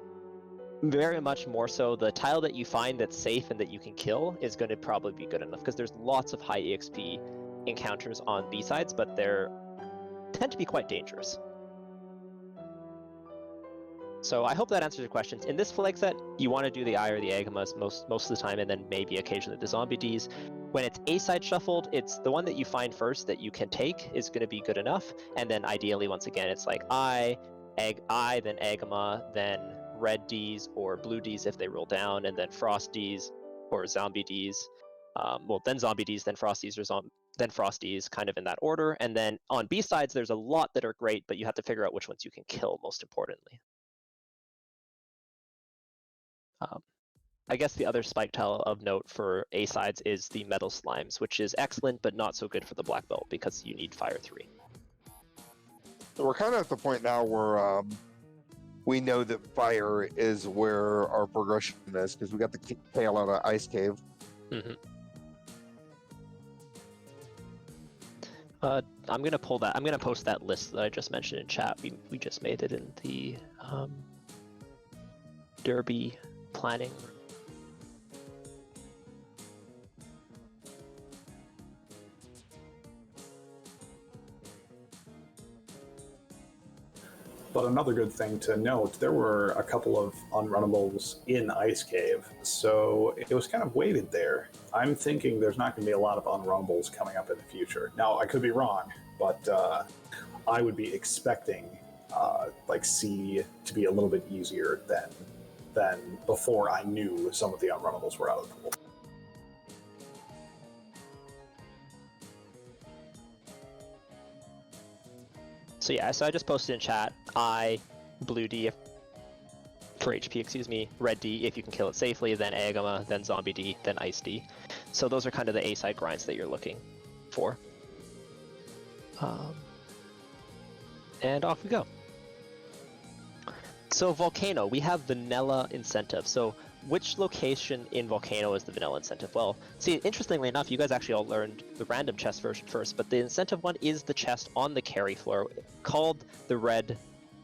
very much more so the tile that you find that's safe and that you can kill is going to probably be good enough, because there's lots of high EXP encounters on B sides, but they tend to be quite dangerous. So I hope that answers your questions. In this flag set, you want to do the Eye or the Agamas most of the time, and then maybe occasionally the Zombie Ds. When it's A-side shuffled, it's the one that you find first that you can take is going to be good enough, and then ideally, once again, it's like Eye, then Agama, then Red Ds or Blue Ds if they roll down, and then Frost Ds or Zombie Ds. Then Zombie Ds, then Frost Ds, or then Frost Ds, kind of in that order. And then on B-sides, there's a lot that are great, but you have to figure out which ones you can kill most importantly. I guess the other spike tile of note for A-sides is the Metal Slimes, which is excellent, but not so good for the Black Belt because you need Fire 3. So we're kind of at the point now where we know that fire is where our progression is, because we got the tail out of Ice Cave. Mm-hmm. I'm gonna pull that. I'm gonna post that list that I just mentioned in chat. We just made it in the Derby planning. But another good thing to note, there were a couple of unrunnables in Ice Cave, so it was kind of weighted there. I'm thinking there's not going to be a lot of unrunnables coming up in the future. Now, I could be wrong, but I would be expecting like C to be a little bit easier than before I knew some of the unrunnables were out of the pool. So yeah, so I just posted in chat, I, Blue D for HP, excuse me, Red D if you can kill it safely, then Agama, then Zombie D, then Ice D. So those are kind of the A-side grinds that you're looking for. And off we go. So Volcano, we have vanilla incentive. So which location in Volcano is the vanilla incentive? Well, see, interestingly enough, you guys actually all learned the random chest version first, but the incentive one is the chest on the carry floor, called the Red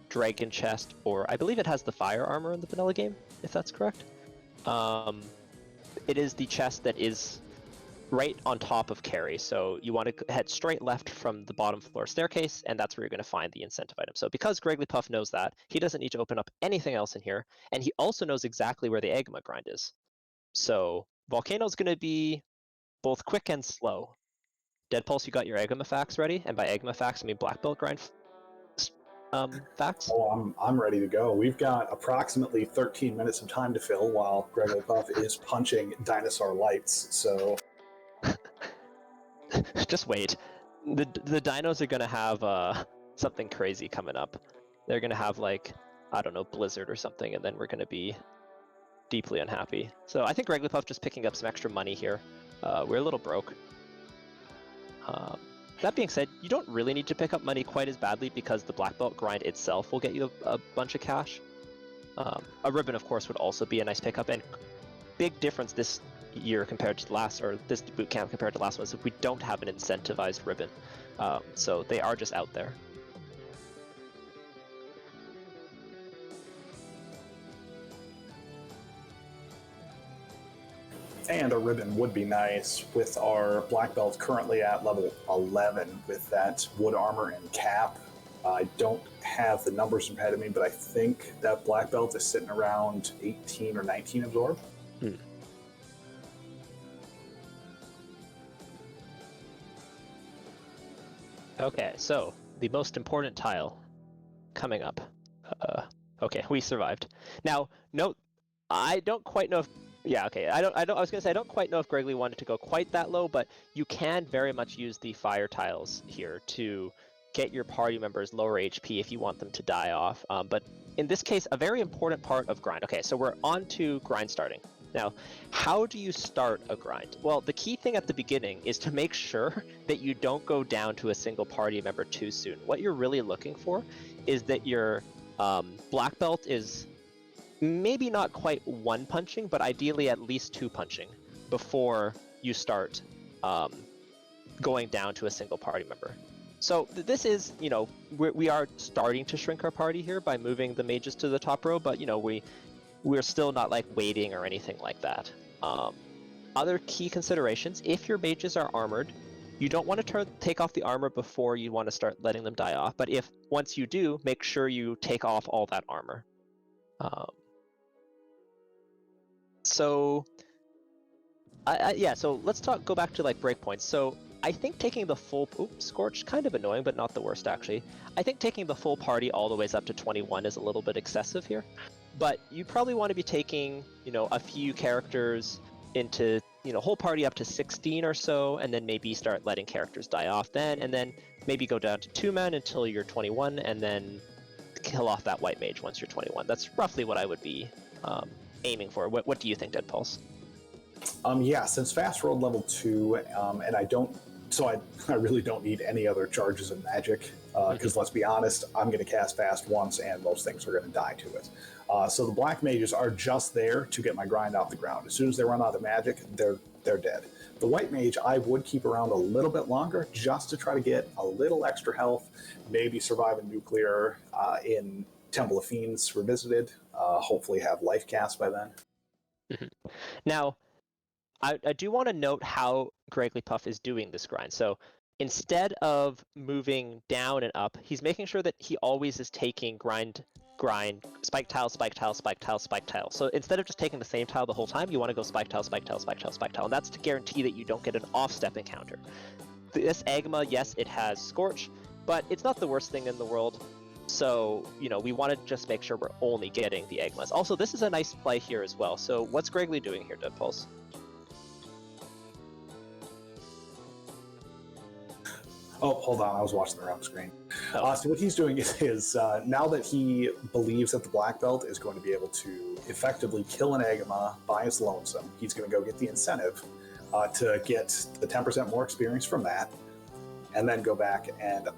Dragon chest, or I believe it has the fire armor in the vanilla game, if that's correct. It is the chest that is right on top of carry, so you want to head straight left from the bottom floor staircase, and that's where you're going to find the incentive item. So because Grigglypuff knows that, he doesn't need to open up anything else in here, and he also knows exactly where the Agama grind is. So Volcano's going to be both quick and slow. Dead Pulse, you got your Agama facts ready? And by Agama facts, I mean Black Belt grind facts? Oh, I'm ready to go. We've got approximately 13 minutes of time to fill while Grigglypuff is punching dinosaur lights, so... Just wait. The dinos are gonna have something crazy coming up. They're gonna have like, I don't know, Blizzard or something, and then we're gonna be deeply unhappy. So I think Grigglypuff just picking up some extra money here. We're a little broke. That being said, you don't really need to pick up money quite as badly because the Black Belt grind itself will get you a bunch of cash. A ribbon, of course, would also be a nice pickup, and big difference this year compared to the last, or this boot camp compared to last one, is that we don't have an incentivized ribbon. So they are just out there. And a ribbon would be nice with our black belt currently at level 11 with that wood armor and cap. I don't have the numbers in front of me, but I think that black belt is sitting around 18 or 19 absorb. Okay, so the most important tile coming up. Okay, we survived. Now, note, I don't quite know if... Yeah, okay, I was gonna say, I don't quite know if Gregory wanted to go quite that low, but you can very much use the fire tiles here to get your party members lower HP if you want them to die off. But in this case, a very important part of grind. Okay, so we're on to grind starting. Now, how do you start a grind? Well, the key thing at the beginning is to make sure that you don't go down to a single party member too soon. What you're really looking for is that your black belt is maybe not quite one punching, but ideally at least two punching before you start going down to a single party member. So this is, you know, we are starting to shrink our party here by moving the mages to the top row, but, you know, we're still not like waiting or anything like that. Other key considerations, if your mages are armored, you don't want to take off the armor before you want to start letting them die off, but if once you do, make sure you take off all that armor. Um, so, yeah. So let's go back to like breakpoints. So I think taking the full Scorch, kind of annoying, but not the worst actually. I think taking the full party all the ways up to 21 is a little bit excessive here. But you probably want to be taking, a few characters into, whole party up to 16 or so, and then maybe start letting characters die off then, and then maybe go down to 2 men until you're 21, and then kill off that white mage once you're 21. That's roughly what I would be aiming for. What do you think, Dead Pulse? Yeah, since fast rolled level 2, and I really don't need any other charges of magic, because let's be honest, I'm going to cast fast once and most things are going to die to it. So the black mages are just there to get my grind off the ground. As soon as they run out of magic, they're dead. The white mage I would keep around a little bit longer just to try to get a little extra health, maybe survive a nuclear in Temple of Fiends Revisited, hopefully have life cast by then. Mm-hmm. Now, I do want to note how Greggly Puff is doing this grind. So instead of moving down and up, he's making sure that he always is taking grind, spike tile, spike tile, spike tile, spike tile. So instead of just taking the same tile the whole time, you want to go spike tile, spike tile, spike tile, spike tile. And that's to guarantee that you don't get an off-step encounter. This Agma, yes, it has Scorch, but it's not the worst thing in the world. So, we want to just make sure we're only getting the Agmas. Also, this is a nice play here as well. So what's Greggly doing here, Dead Pulse? Oh, hold on. I was watching the wrong screen. Oh. So what he's doing is now that he believes that the black belt is going to be able to effectively kill an Agama by his lonesome, he's going to go get the incentive to get the 10% more experience from that, and then go back and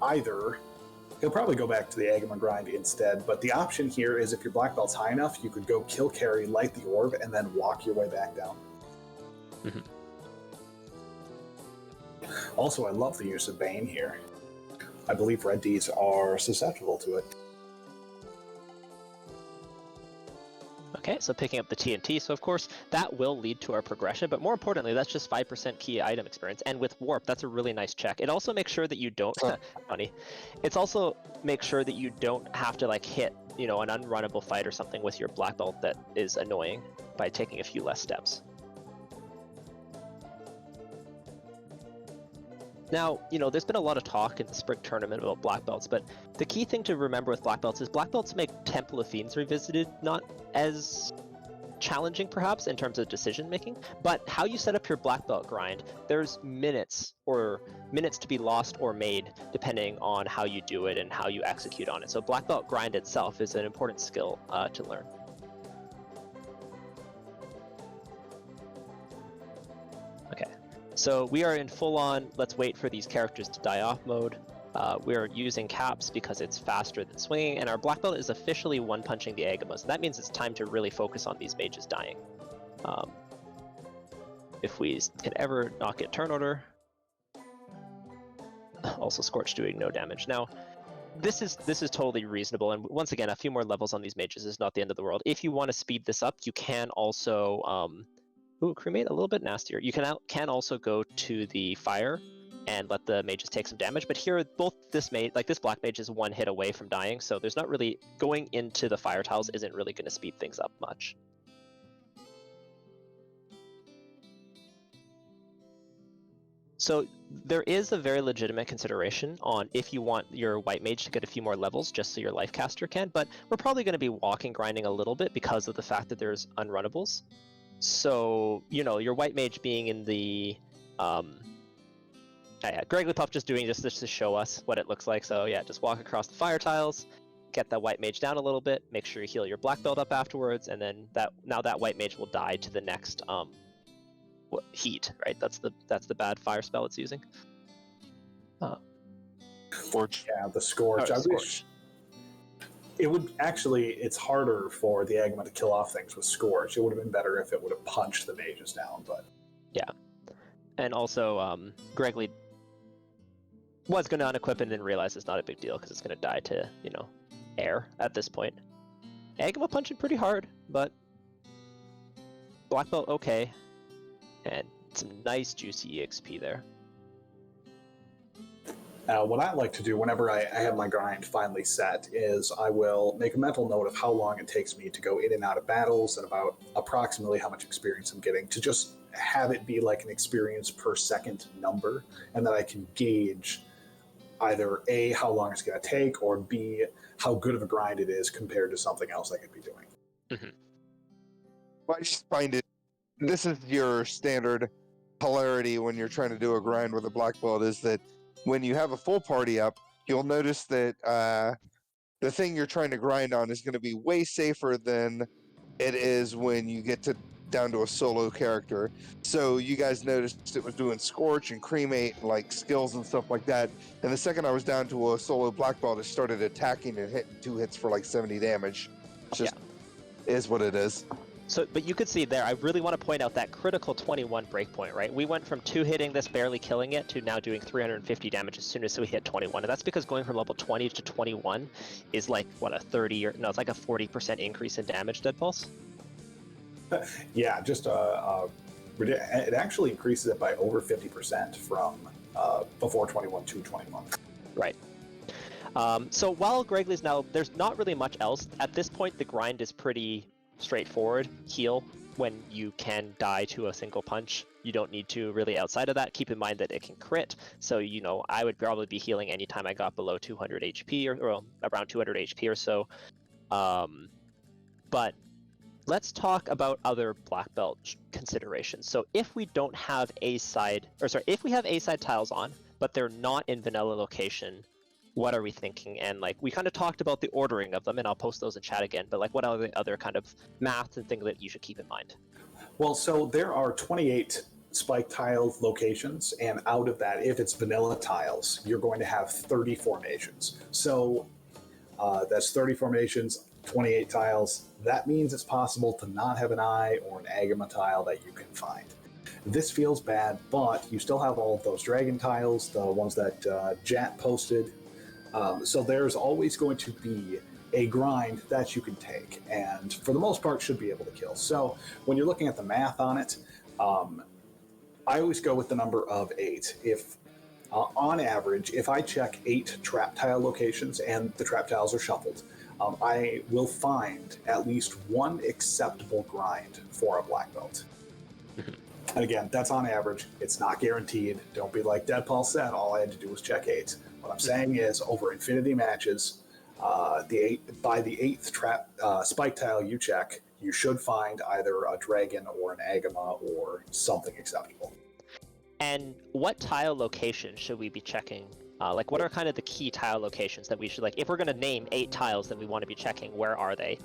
he'll probably go back to the Agama grind instead, but the option here is if your black belt's high enough, you could go kill carry, light the orb, and then walk your way back down. Mm-hmm. Also, I love the use of Bane here. I believe red Ds are susceptible to it. Okay, so picking up the TNT, so of course that will lead to our progression, but more importantly, that's just 5% key item experience, and with Warp, that's a really nice check. It also makes sure that you don't, funny, it's also make sure that you don't have to hit, an unrunnable fight or something with your black belt that is annoying by taking a few less steps. Now, there's been a lot of talk in the Spring Tournament about black belts, but the key thing to remember with black belts is black belts make Temple of Fiends Revisited not as challenging, perhaps, in terms of decision making, but how you set up your black belt grind, there's minutes to be lost or made depending on how you do it and how you execute on it. So black belt grind itself is an important skill to learn. So we are in full-on, let's wait for these characters to die off mode. We're using caps because it's faster than swinging, and our black belt is officially one-punching the Agamas. That means it's time to really focus on these mages dying. If we can ever not get turn order. Also Scorch doing no damage. Now, this is totally reasonable, and once again, a few more levels on these mages is not the end of the world. If you want to speed this up, you can also... cremate a little bit nastier. You can also go to the fire and let the mages take some damage, but here both this black mage is one hit away from dying, so there's not really going into the fire tiles isn't really going to speed things up much. So there is a very legitimate consideration on if you want your white mage to get a few more levels just so your life caster can, but we're probably going to be walking grinding a little bit because of the fact that there's unrunnables. So, your white mage being in the, Greggly Puff just doing this to show us what it looks like. So yeah, just walk across the fire tiles, get that white mage down a little bit, make sure you heal your black belt up afterwards, and then now that white mage will die to the next, heat, right? That's the bad fire spell it's using. Scorch. Yeah, the Scorch. I wish... It's harder for the Agama to kill off things with Scorch. It would have been better if it would have punched the mages down, but... Yeah. And also, Greggly was going to unequip and then realize it's not a big deal because it's going to die to, air at this point. Agama punching pretty hard, but black belt okay. And some nice juicy EXP there. What I like to do whenever I have my grind finally set is I will make a mental note of how long it takes me to go in and out of battles and about approximately how much experience I'm getting to just have it be like an experience per second number, and that I can gauge either A, how long it's going to take, or B, how good of a grind it is compared to something else I could be doing. Mm-hmm. Well, I just find it, this is your standard polarity when you're trying to do a grind with a black belt, is that when you have a full party up, you'll notice that the thing you're trying to grind on is going to be way safer than it is when you get to down to a solo character. So you guys noticed it was doing Scorch and Cremate and like skills and stuff like that. And the second I was down to a solo black belt, it started attacking and hitting 2 hits for like 70 damage. It's just is what it is. So, but you could see there, I really want to point out that critical 21 breakpoint, right? We went from 2 hitting this, barely killing it, to now doing 350 damage as soon as we hit 21. And that's because going from level 20 to 21 is like, what, a 30 or, no, it's like a 40% increase in damage, Dead Pulse? Yeah, just it actually increases it by over 50% from before 21 to 21. Right. So while Gregley's now, there's not really much else. At this point, the grind is pretty straightforward. Heal when you can die to a single punch. You don't need to really outside of that. Keep in mind that it can crit. So, you know, I would probably be healing anytime I got below 200 HP or around 200 HP or so. But let's talk about other black belt considerations. So if we don't have if we have A-side tiles on, but they're not in vanilla location, what are we thinking? And like, we kind of talked about the ordering of them, and I'll post those in chat again, but like, what are the other kind of math and things that you should keep in mind? Well, so there are 28 spike tile locations, and out of that, if it's vanilla tiles, you're going to have 30 formations. So that's 30 formations, 28 tiles. That means it's possible to not have an eye or an agama tile that you can find. This feels bad, but you still have all of those dragon tiles, the ones that Jat posted. So there's always going to be a grind that you can take, and for the most part should be able to kill. So when you're looking at the math on it, I always go with the number of 8. If on average, if I check 8 trap tile locations and the trap tiles are shuffled, I will find at least one acceptable grind for a black belt. And again, that's on average. It's not guaranteed. Don't be like Deadpaul said, all I had to do was check 8. What I'm saying is, over infinity matches, by the 8th trap spike tile you check, you should find either a dragon or an agama or something acceptable. And what tile location should we be checking? Like, what are kind of the key tile locations that we should, like, if we're going to name 8 tiles that we want to be checking, where are they?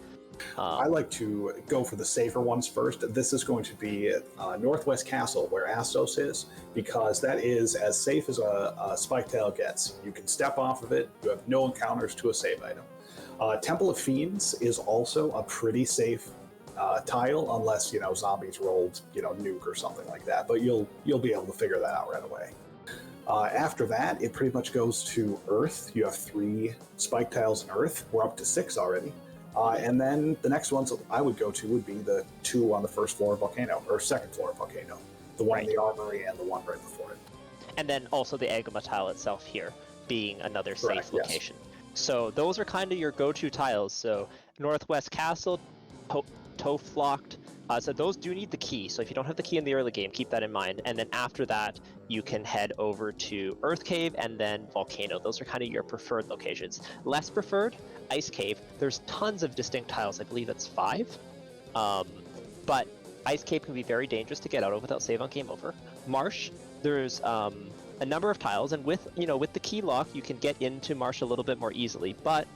I like to go for the safer ones first. This is going to be Northwest Castle, where Astos is, because that is as safe as a spike tile gets. You can step off of it. You have no encounters to a save item. Temple of Fiends is also a pretty safe tile, unless, you know, zombies rolled, you know, nuke or something like that. But you'll be able to figure that out right away. After that, it pretty much goes to Earth. You have 3 spike tiles in Earth. We're up to 6 already. And then the next ones I would go to would be the 2 on the first floor of Volcano, or second floor of Volcano. The one in the armory and the one right before it. And then also the agama tile itself here being another safe location. Yes. So those are kind of your go-to tiles. So Northwest Castle, Toflocked. So those do need the key. So if you don't have the key in the early game, keep that in mind. And then after that, you can head over to Earth Cave and then Volcano. Those are kind of your preferred locations. Less preferred, Ice Cave. There's tons of distinct tiles. I believe it's 5. But Ice Cave can be very dangerous to get out of without save on game over. Marsh, there's a number of tiles, and with the key lock, you can get into Marsh a little bit more easily, but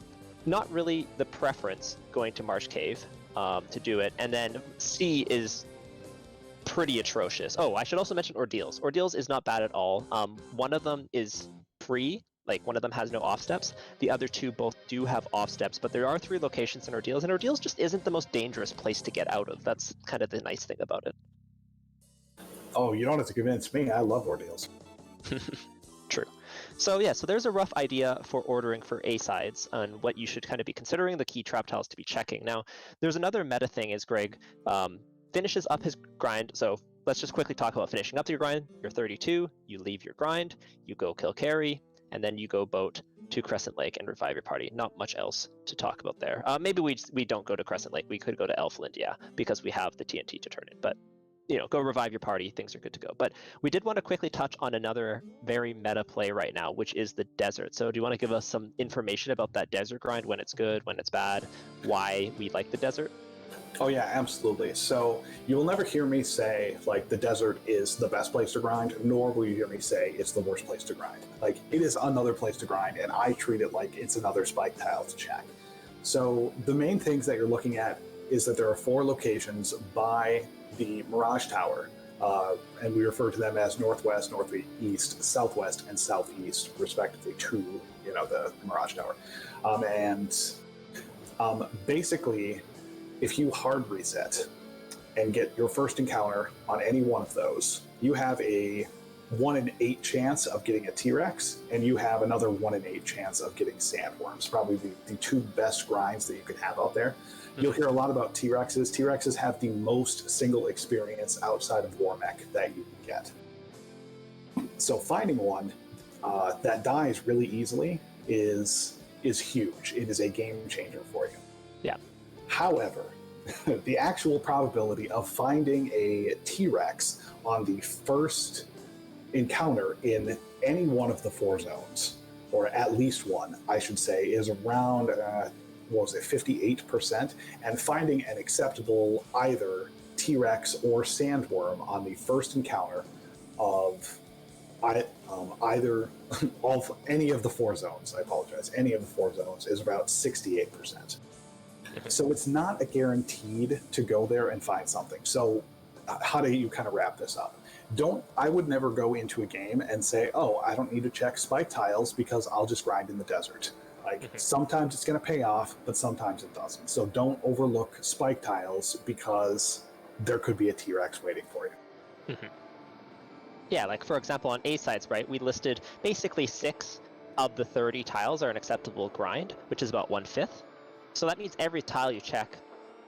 not really the preference going to Marsh Cave to do it. And then C is pretty atrocious. Oh, I should also mention Ordeals. Ordeals is not bad at all. One of them is free, like one of them has no off steps. The other 2 both do have off steps, but there are 3 locations in Ordeals, and Ordeals just isn't the most dangerous place to get out of. That's kind of the nice thing about it. Oh, you don't have to convince me. I love Ordeals. True. So yeah, so there's a rough idea for ordering for A-sides and what you should kind of be considering, the key trap tiles to be checking. Now, there's another meta thing is Greg finishes up his grind. So let's just quickly talk about finishing up your grind. You're 32, you leave your grind, you go kill carry, and then you go boat to Crescent Lake and revive your party. Not much else to talk about there. Maybe we don't go to Crescent Lake. We could go to Elfland, yeah, because we have the TNT to turn in. But go revive your party. Things are good to go. But we did want to quickly touch on another very meta play right now, which is the desert. So do you want to give us some information about that desert grind, when it's good, when it's bad, why we like the desert? Oh yeah, absolutely. So you will never hear me say like the desert is the best place to grind, nor will you hear me say it's the worst place to grind. Like, it is another place to grind, and I treat it like it's another spike tile to check. So the main things that you're looking at is that there are 4 locations by the Mirage Tower, and we refer to them as northwest, northeast, southwest, and southeast, respectively, to the Mirage Tower. Basically, if you hard reset and get your first encounter on any one of those, you have a 1 in 8 chance of getting a T-Rex, and you have another 1 in 8 chance of getting sandworms. Probably the 2 best grinds that you can have out there. You'll hear a lot about T-Rexes. T-Rexes have the most single experience outside of War Mech that you can get. So finding one that dies really easily is huge. It is a game changer for you. Yeah. However, the actual probability of finding a T-Rex on the first encounter in any one of the 4 zones, or at least one, I should say, is around 58%, and finding an acceptable either T-Rex or sandworm on the first encounter of either of any of the 4 zones, any of the 4 zones, is about 68%. So it's not a guaranteed to go there and find something. So how do you kind of wrap this up? I would never go into a game and say, oh, I don't need to check spike tiles because I'll just grind in the desert. Sometimes it's going to pay off, but sometimes it doesn't. So don't overlook spike tiles because there could be a T-Rex waiting for you. Yeah, like for example, on A sites, right, we listed basically 6 of the 30 tiles are an acceptable grind, which is about 1/5. So that means every tile you check,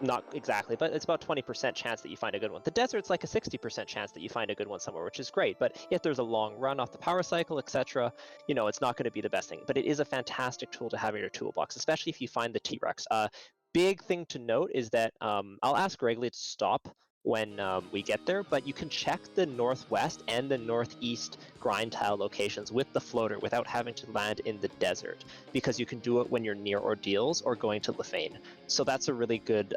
not exactly, but it's about 20% chance that you find a good one. The desert's like a 60% chance that you find a good one somewhere, which is great. But if there's a long run off the power cycle, etc., it's not going to be the best thing. But it is a fantastic tool to have in your toolbox, especially if you find the T-Rex. Big thing to note is that I'll ask Wrigley to stop when we get there, but you can check the northwest and the northeast grind tile locations with the floater without having to land in the desert, because you can do it when you're near Ordeals or going to Lefane. So that's a really good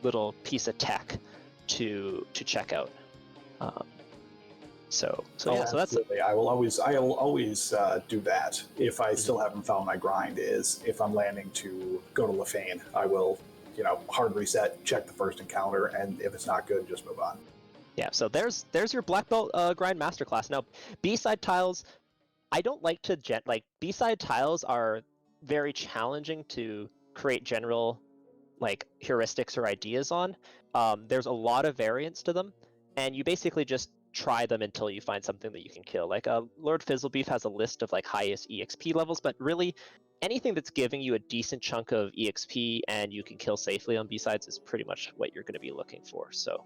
little piece of tech to check out. So that's I will always do that if I still haven't found my grind. Is if I'm landing to go to Lefane, I will hard reset, check the first encounter, and if it's not good, just move on. Yeah, so there's your black belt grind masterclass. Now, B-side tiles, I don't like to B-side tiles are very challenging to create general heuristics or ideas on. There's a lot of variance to them, and you basically just try them until you find something that you can kill. Lord Fizzlebeef has a list of highest EXP levels, but really anything that's giving you a decent chunk of EXP and you can kill safely on B-sides is pretty much what you're going to be looking for. So,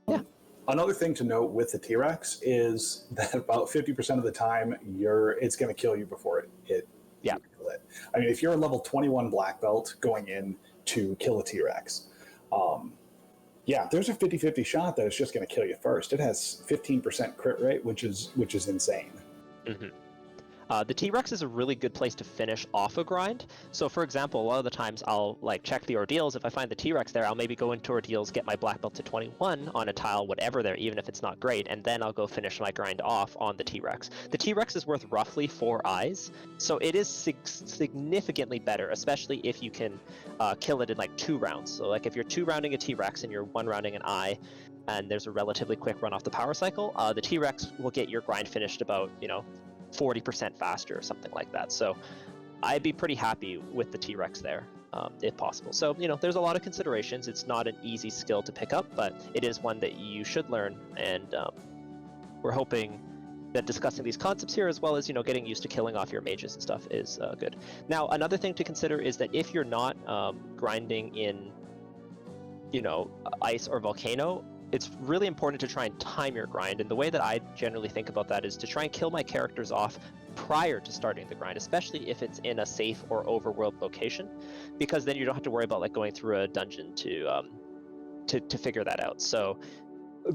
yeah. Another thing to note with the T-Rex is that about 50% of the time it's going to kill you before it. I mean, if you're a level 21 black belt going in to kill a T-Rex, there's a 50-50 shot that it's just going to kill you first. It has 15% crit rate, which is insane. Mm-hmm. The T-Rex is a really good place to finish off a grind. So for example, a lot of the times I'll check the Ordeals. If I find the T-Rex there, I'll maybe go into Ordeals, get my black belt to 21 on a tile, whatever there, even if it's not great, and then I'll go finish my grind off on the T-Rex. The T-Rex is worth roughly 4 eyes, so it is significantly better, especially if you can kill it in 2 rounds. So if you're 2-rounding a T-Rex and you're 1-rounding an eye, and there's a relatively quick run off the power cycle, the T-Rex will get your grind finished about 40% faster or something like that. So I'd be pretty happy with the T-Rex there, if possible. So, there's a lot of considerations. It's not an easy skill to pick up, but it is one that you should learn. And we're hoping that discussing these concepts here, as well as, getting used to killing off your mages and stuff is good. Now, another thing to consider is that if you're not grinding in, ice or volcano, it's really important to try and time your grind, and the way that I generally think about that is to try and kill my characters off prior to starting the grind, especially if it's in a safe or overworld location, because then you don't have to worry about like going through a dungeon to figure that out. So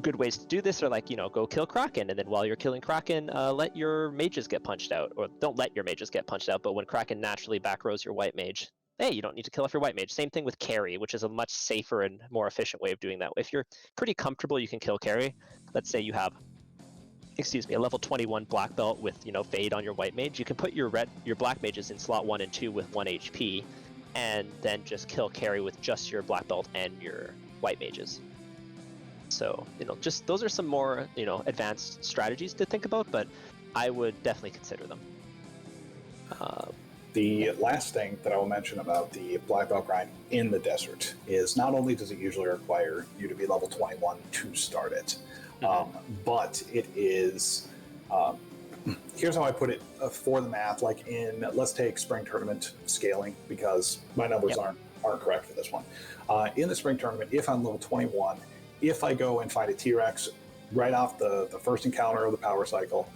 good ways to do this are like, go kill Kraken, and then while you're killing Kraken, let your mages get punched out, or don't let your mages get punched out, but when Kraken naturally back rows your white mage, hey, you don't need to kill off your white mage. Same thing with carry, which is a much safer and more efficient way of doing that. If you're pretty comfortable, you can kill carry. Let's say you have, a level 21 black belt with, fade on your white mage. You can put your black mages in slot 1 and 2 with 1 HP, and then just kill carry with just your black belt and your white mages. So, just those are some more, advanced strategies to think about, but I would definitely consider them. The last thing that I will mention about the black belt grind in the desert is not only does it usually require you to be level 21 to start it, but it is, here's how I put it for the math, like let's take spring tournament scaling, because my numbers aren't correct for this one. In the spring tournament, if I'm level 21, if I go and find a T-Rex right off the first encounter of the power cycle,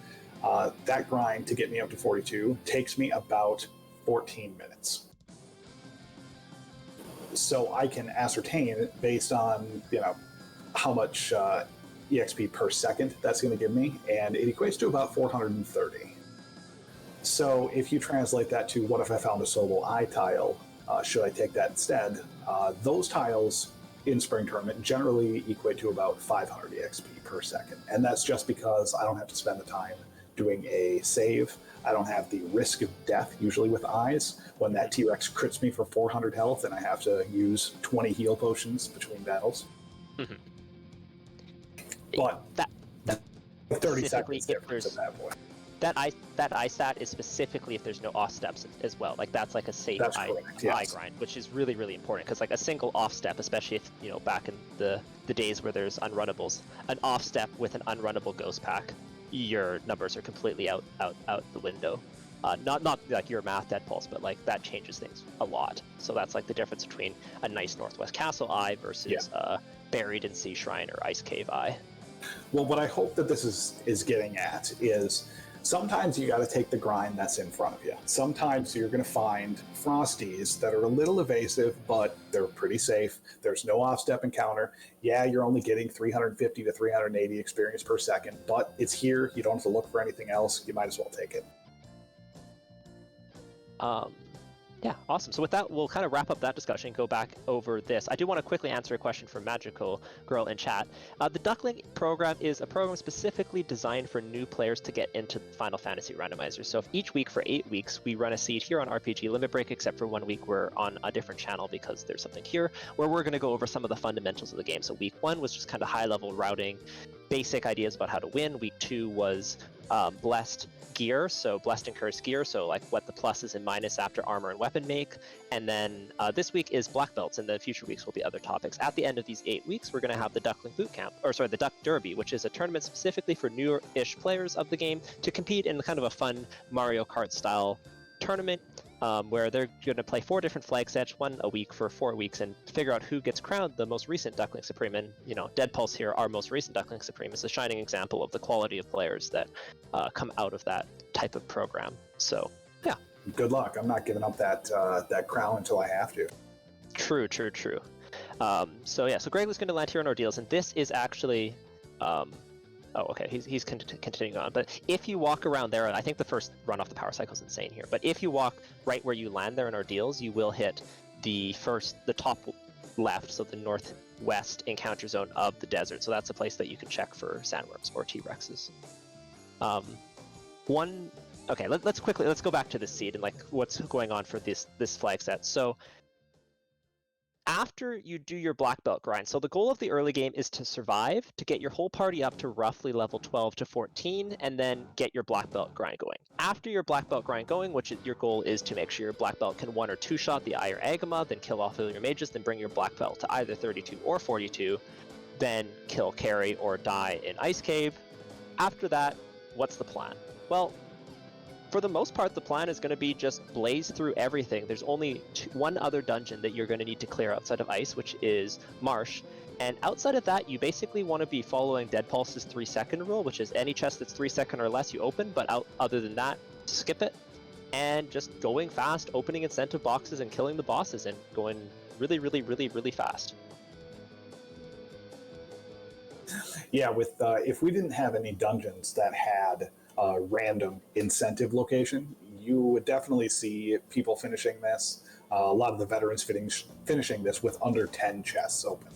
that grind to get me up to 42 takes me about 14 minutes. So I can ascertain based on, how much EXP per second that's going to give me, and it equates to about 430. So if you translate that to what if I found a solo eye tile, should I take that instead? Those tiles in Spring Tournament generally equate to about 500 EXP per second, and that's just because I don't have to spend the time doing a save. I don't have the risk of death, usually with eyes, when that T-Rex crits me for 400 health and I have to use 20 heal potions between battles. Mm-hmm. But that 30 seconds difference at that point. That eye stat is specifically if there's no off steps as well. Like that's like a safe eye grind, which is really, really important, because like a single off step, especially if back in the days where there's unrunnables, an off step with an unrunnable ghost pack, your numbers are completely out the window. Not like your math dead pulse, but like that changes things a lot. So that's like the difference between a nice Northwest Castle eye versus buried in Sea Shrine or Ice Cave eye. Well, what I hope that this is getting at is sometimes you got to take the grind that's in front of you. Sometimes you're going to find Frosties that are a little evasive, but they're pretty safe. There's no off-step encounter. Yeah, you're only getting 350 to 380 experience per second, but it's here. You don't have to look for anything else. You might as well take it. Yeah, awesome. So with that, we'll kind of wrap up that discussion, go back over this. I do want to quickly answer a question from Magical Girl in chat. The Duckling program is a program specifically designed for new players to get into Final Fantasy Randomizer. So if each week for 8 weeks, we run a seed here on RPG Limit Break, except for 1 week we're on a different channel because there's something here where we're going to go over some of the fundamentals of the game. So week 1 was just kind of high-level routing, basic ideas about how to win. Week 2 was blessed gear, so blessed and cursed gear, so like what the pluses and minus after armor and weapon make. And then this week is black belts, and the future weeks will be other topics. At the end of these 8 weeks, we're going to have the Duckling Bootcamp, the Duck Derby, which is a tournament specifically for newer-ish players of the game to compete in kind of a fun Mario Kart style tournament, where they're going to play 4 different flag sets, one a week for 4 weeks, and figure out who gets crowned the most recent Duckling Supreme. And, Dead Pulse here, our most recent Duckling Supreme, is a shining example of the quality of players that come out of that type of program. So, yeah. Good luck. I'm not giving up that crown until I have to. True. So Greg was going to land here on Ordeals, and this is actually... he's continuing on. But if you walk around there, and I think the first run off the power cycle is insane here, but if you walk right where you land there in Ordeals, you will hit the top left, so the northwest encounter zone of the desert. So that's a place that you can check for sandworms or T-Rexes. Let's go back to this seed and like what's going on for this flag set. So after you do your black belt grind, so the goal of the early game is to survive, to get your whole party up to roughly level 12 to 14, and then get your black belt grind going. After your black belt grind going, your goal is to make sure your black belt can 1 or 2 shot the Eye or Agama, then kill off all your mages, then bring your black belt to either 32 or 42, then kill carry or die in Ice Cave. After that, what's the plan? Well, for the most part, the plan is going to be just blaze through everything. There's only one other dungeon that you're going to need to clear outside of Ice, which is Marsh. And outside of that, you basically want to be following Dead Pulse's 3-second rule, which is any chest that's 3 second or less you open, but other than that, skip it. And just going fast, opening incentive boxes and killing the bosses and going really, really, really, really fast. Yeah, with if we didn't have any dungeons that had a random incentive location, you would definitely see people finishing this. A lot of the veterans finishing this with under 10 chests opened.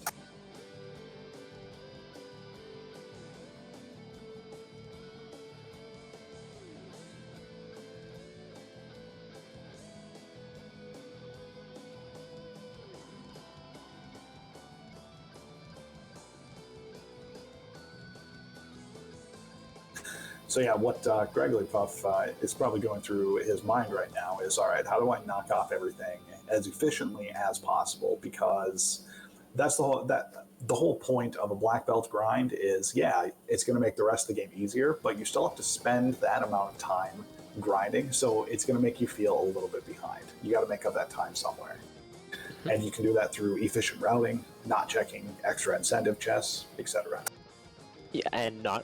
So yeah, what Gregory Puff is probably going through his mind right now is, all right, how do I knock off everything as efficiently as possible? Because that's the whole point of a black belt grind is, yeah, it's going to make the rest of the game easier, but you still have to spend that amount of time grinding, so it's going to make you feel a little bit behind. You got to make up that time somewhere. And you can do that through efficient routing, not checking extra incentive chests, etc. Yeah, and not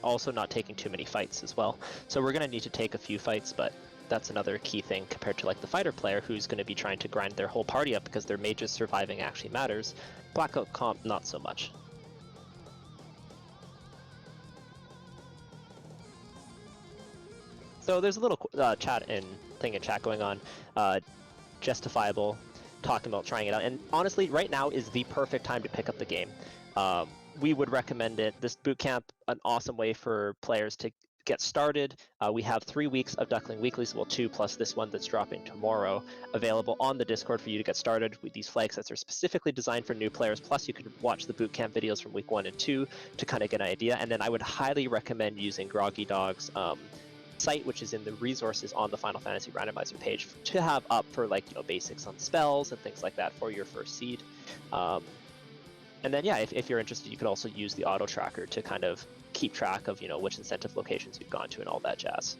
taking too many fights as well. So we're going to need to take a few fights, but that's another key thing compared to like the fighter player who's going to be trying to grind their whole party up because their mages surviving actually matters. Blackout comp, not so much. So there's a little chat going on. Justifiable, talking about trying it out. And honestly, right now is the perfect time to pick up the game. We would recommend it. This bootcamp, an awesome way for players to get started. We have 3 weeks of Duckling Weeklies, well 2 plus this one that's dropping tomorrow, available on the Discord for you to get started with these flag sets are specifically designed for new players. Plus you can watch the bootcamp videos from week 1 and 2 to kind of get an idea. And then I would highly recommend using Groggy Dog's site, which is in the resources on the Final Fantasy Randomizer page, to have up for like, you know, basics on spells and things like that for your first seed. And then, yeah, if you're interested, you could also use the auto tracker to kind of keep track of, you know, which incentive locations you've gone to and all that jazz.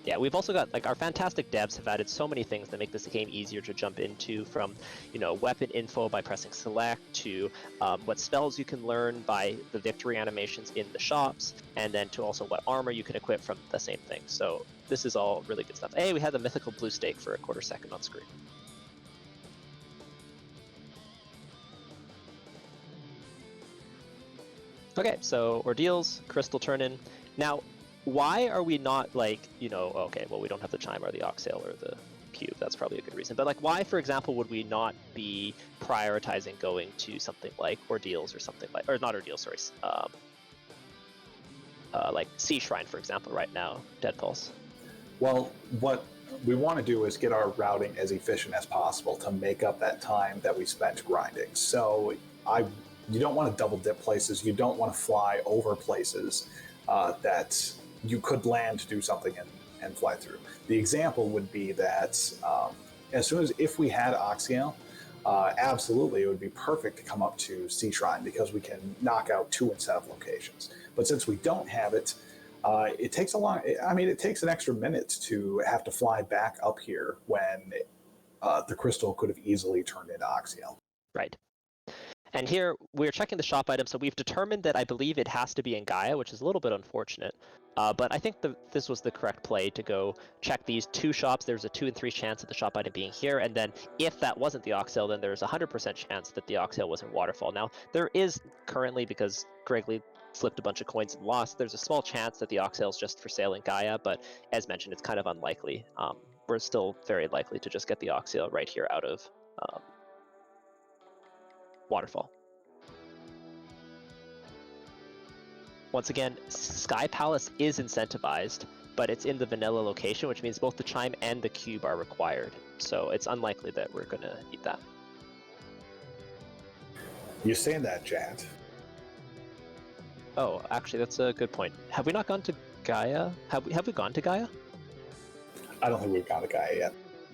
Yeah, we've also got, like, our fantastic devs have added so many things that make this game easier to jump into, from, you know, weapon info by pressing select to what spells you can learn by the victory animations in the shops, and then to also what armor you can equip from the same thing. So this is all really good stuff. Hey, we had the mythical blue stake for a quarter second on screen. Okay, so ordeals, crystal turn-in. Now, why are we not like, you know, okay, well, we don't have the chime or the oxale or the cube. That's probably a good reason. But like, why, for example, would we not be prioritizing going to something like ordeals or something like, or not ordeals, sorry, like Sea Shrine, for example, right now, Dead Pulse? Well, what we want to do is get our routing as efficient as possible to make up that time that we spent grinding. So you don't want to double dip places. You don't want to fly over places that you could land to do something and fly through. The example would be that if we had Oxiel, absolutely, it would be perfect to come up to Sea Shrine because we can knock out 2 incentive locations. But since we don't have it, it takes it takes an extra minute to have to fly back up here when the crystal could have easily turned into Oxiel. Right. And here we're checking the shop item, so we've determined that I believe it has to be in Gaia, which is a little bit unfortunate. But I think this was the correct play to go check these 2 shops. There's a 2 in 3 chance of the shop item being here, and then if that wasn't the Oxale, then there's a 100% chance that the Oxale was in Waterfall. Now, there is currently, because Gregley flipped a bunch of coins and lost, there's a small chance that the Oxale is just for sale in Gaia, but as mentioned, it's kind of unlikely. We're still very likely to just get the Oxale right here out of Waterfall. Once again, Sky Palace is incentivized, but it's in the vanilla location, which means both the chime and the cube are required. So it's unlikely that we're going to need that. You're saying that, Chad. Oh, actually, that's a good point. Have we not gone to Gaia? Have we gone to Gaia? I don't think we've gone to Gaia yet.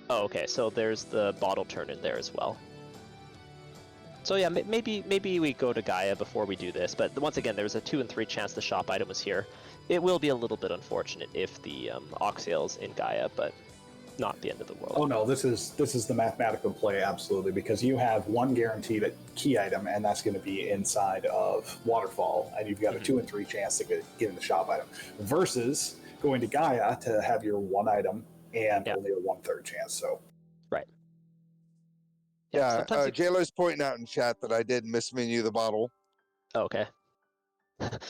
Oh, okay. So there's the bottle turn in there as well. So yeah, maybe we go to Gaia before we do this, but once again, there's a 2 in 3 chance the shop item was here. It will be a little bit unfortunate if the Oxale's in Gaia, but not the end of the world. Oh no, this is the mathematical play, absolutely, because you have one guaranteed key item, and that's going to be inside of Waterfall, and you've got a 2 in 3 chance to get in the shop item, versus going to Gaia to have your one item and only a 1/3 chance. So right. Yeah, Sometimes JLo's pointing out in chat that I did mismenu the bottle. Oh, okay.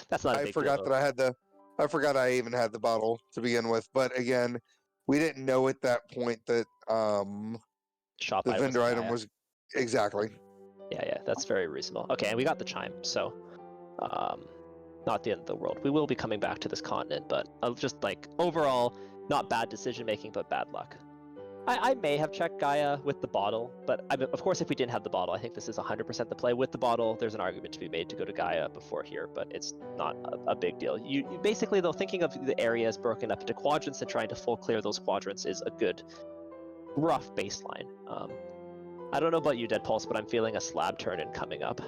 That's not a I big forgot deal. that I had I forgot I even had the bottle to begin with. But again, we didn't know at that point that Shop the item vendor was item was exactly. Yeah, that's very reasonable. Okay, and we got the chime, so not the end of the world. We will be coming back to this continent, but just like overall, not bad decision making, but bad luck. I may have checked Gaia with the bottle, but of course, if we didn't have the bottle, I think this is 100% the play. With the bottle, there's an argument to be made to go to Gaia before here, but it's not a big deal. You basically, though, thinking of the areas broken up into quadrants and trying to full clear those quadrants is a good, rough baseline. I don't know about you, Dead Pulse, but I'm feeling a slab turn-in coming up.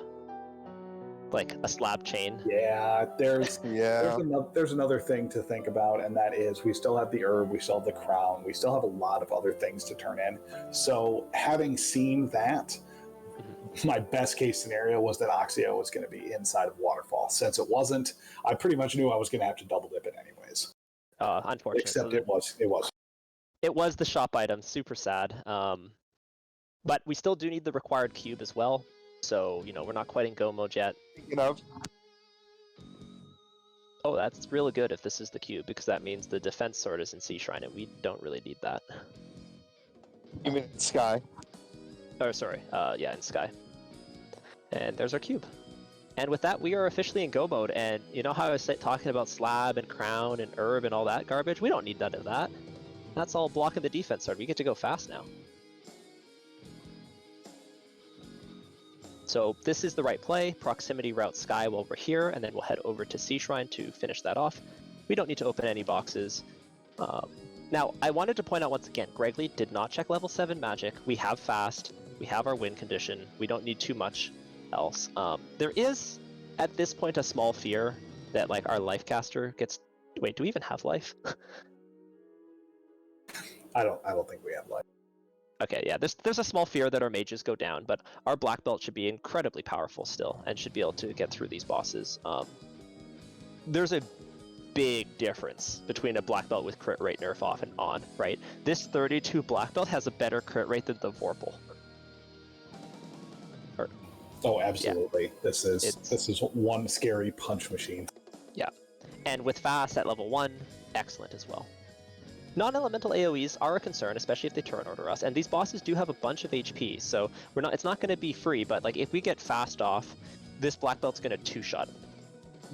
Like a slab chain. yeah, there's Yeah. there's another thing to think about, and that is we still have the herb, we still have the crown, we still have a lot of other things to turn in. So having seen that, my best case scenario was that Oxio was going to be inside of Waterfall. Since it wasn't, I pretty much knew I was going to have to double dip it anyways. Unfortunately. Except So it was. It was the shop item. Super sad. But we still do need the required cube as well. So, we're not quite in go mode yet. Speaking of, Oh, that's really good if this is the cube, because that means the defense sword is in Sea Shrine, and we don't really need that. you mean Sky? Oh, sorry. Yeah, in Sky. And there's our cube. And with that, we are officially in go mode. And you know how I was talking about slab and crown and herb and all that garbage? We don't need none of that. That's all blocking the defense sword. We get to go fast now. So this is the right play. Proximity route Sky while we're here, and then we'll head over to Sea Shrine to finish that off. We don't need to open any boxes. Now, I wanted to point out once again, Gregley did not check level 7 magic. We have fast. We have our win condition. We don't need too much else. There is, at this point, a small fear that like our life caster gets... Wait, do we even have life? I don't think we have life. Okay, yeah, there's a small fear that our mages go down, but our black belt should be incredibly powerful still, and should be able to get through these bosses. There's a big difference between a black belt with crit rate nerf off and on, right? This 32 black belt has a better crit rate than the Vorpal. Oh, absolutely. Yeah. This is one scary punch machine. Yeah, and with fast at level 1, excellent as well. Non-elemental AoEs are a concern, especially if they turn order us, and these bosses do have a bunch of HP, so it's not going to be free, but like if we get fast off, this black belt's going to two-shot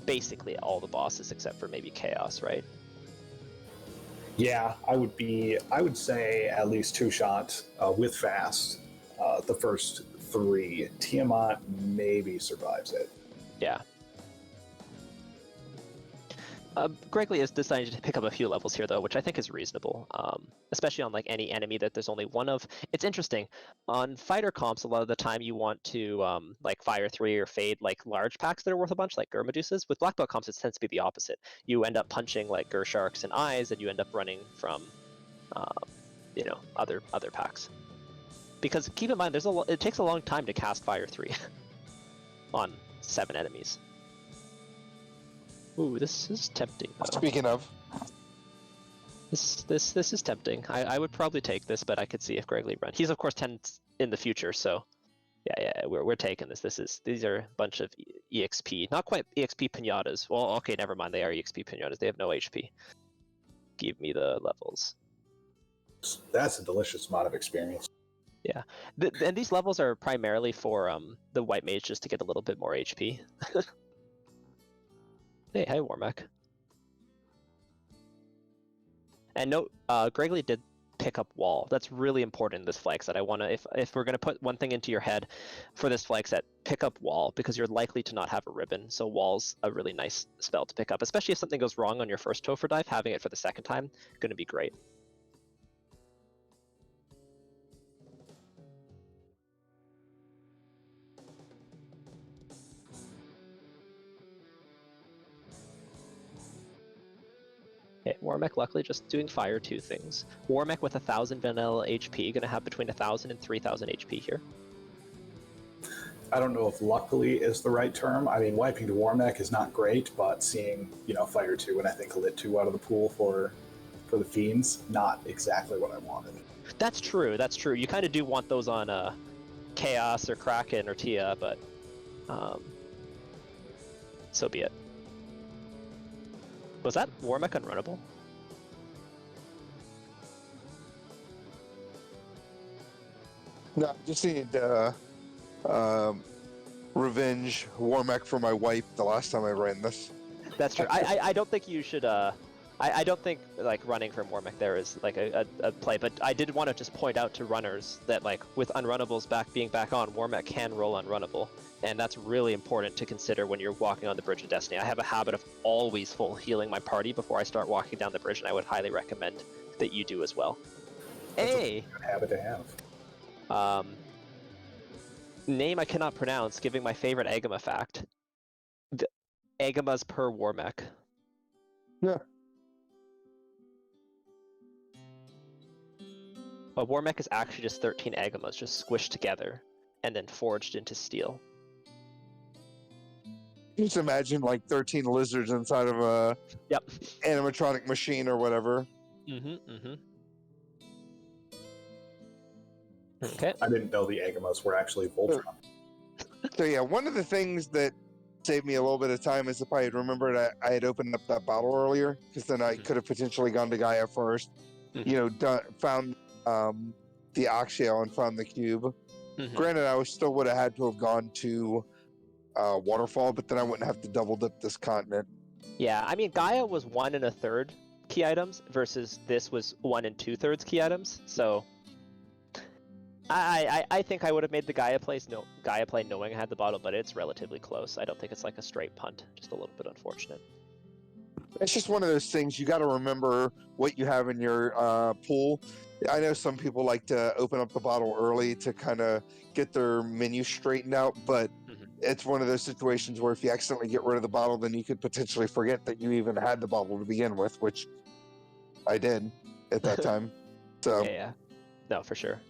basically all the bosses except for maybe Chaos, right? Yeah, I would say at least two-shot with fast the first 3. Tiamat maybe survives it. Yeah. Gregley is deciding to pick up a few levels here, though, which I think is reasonable, especially on like any enemy that there's only one of. It's interesting. On fighter comps, a lot of the time you want to like Fire 3 or Fade like large packs that are worth a bunch, like Gurmadeuses. With Black Belt comps, it tends to be the opposite. You end up punching like Gursharks and Eyes, and you end up running from, other packs. Because keep in mind, it takes a long time to cast Fire 3 on 7 enemies. Ooh, this is tempting, though. Speaking of, this is tempting. I would probably take this, but I could see if Gregley run. He's of course 10 in the future, so yeah, we're taking this. These are a bunch of EXP, not quite EXP pinatas. Well, okay, never mind. They are EXP pinatas. They have no HP. Give me the levels. That's a delicious amount of experience. Yeah, and these levels are primarily for the white mage just to get a little bit more HP. Hey, Warmack. And note, Gregley did pick up wall. That's really important in this flag set. I want to, if we're going to put one thing into your head for this flag set, pick up wall, because you're likely to not have a ribbon. So wall's a really nice spell to pick up, especially if something goes wrong on your first Topher dive. Having it for the second time, going to be great. Okay, Warmech luckily just doing fire 2 things. Warmech with 1000 vanilla HP, gonna have between 1000 and 3000 HP here. I don't know if luckily is the right term. I mean, wiping to Warmech is not great, but seeing, Fire 2 and I think Lit 2 out of the pool for the Fiends, not exactly what I wanted. That's true, that's true. You kind of do want those on Chaos or Kraken or Tia, but so be it. Was that Warmech unrunnable? No, just need revenge Warmech for my wipe the last time I ran this. That's true. I don't think you should. I don't think like running from Warmech there is like a play, but I did want to just point out to runners that like with unrunnables being back on, Warmech can roll unrunnable, and that's really important to consider when you're walking on the Bridge of Destiny. I have a habit of always full healing my party before I start walking down the bridge, and I would highly recommend that you do as well. That's a good habit to have. Name I cannot pronounce, giving my favorite Agama fact. Agamas per Warmech. Yeah. A Warmech is actually just 13 Agamas just squished together and then forged into steel. Just imagine like 13 lizards inside of a animatronic machine or whatever. Okay. I didn't know the Agamas were actually Voltron. So yeah, one of the things that saved me a little bit of time is if I had remembered I had opened up that bottle earlier, because then I could have potentially gone to Gaia first, found the Oxyel and found the cube. Granted, I still would have had to have gone to Waterfall, but then I wouldn't have to double dip this continent. Yeah, I mean, Gaia was 1 1/3 key items versus this was 1 2/3 key items, so I think I would have made the Gaia play knowing I had the bottle, but it's relatively close. I don't think it's like a straight punt, just a little bit unfortunate. It's just one of those things you got to remember what you have in your pool. I know some people like to open up the bottle early to kind of get their menu straightened out, but it's one of those situations where if you accidentally get rid of the bottle, then you could potentially forget that you even had the bottle to begin with, which I did at that time. So yeah. No, for sure.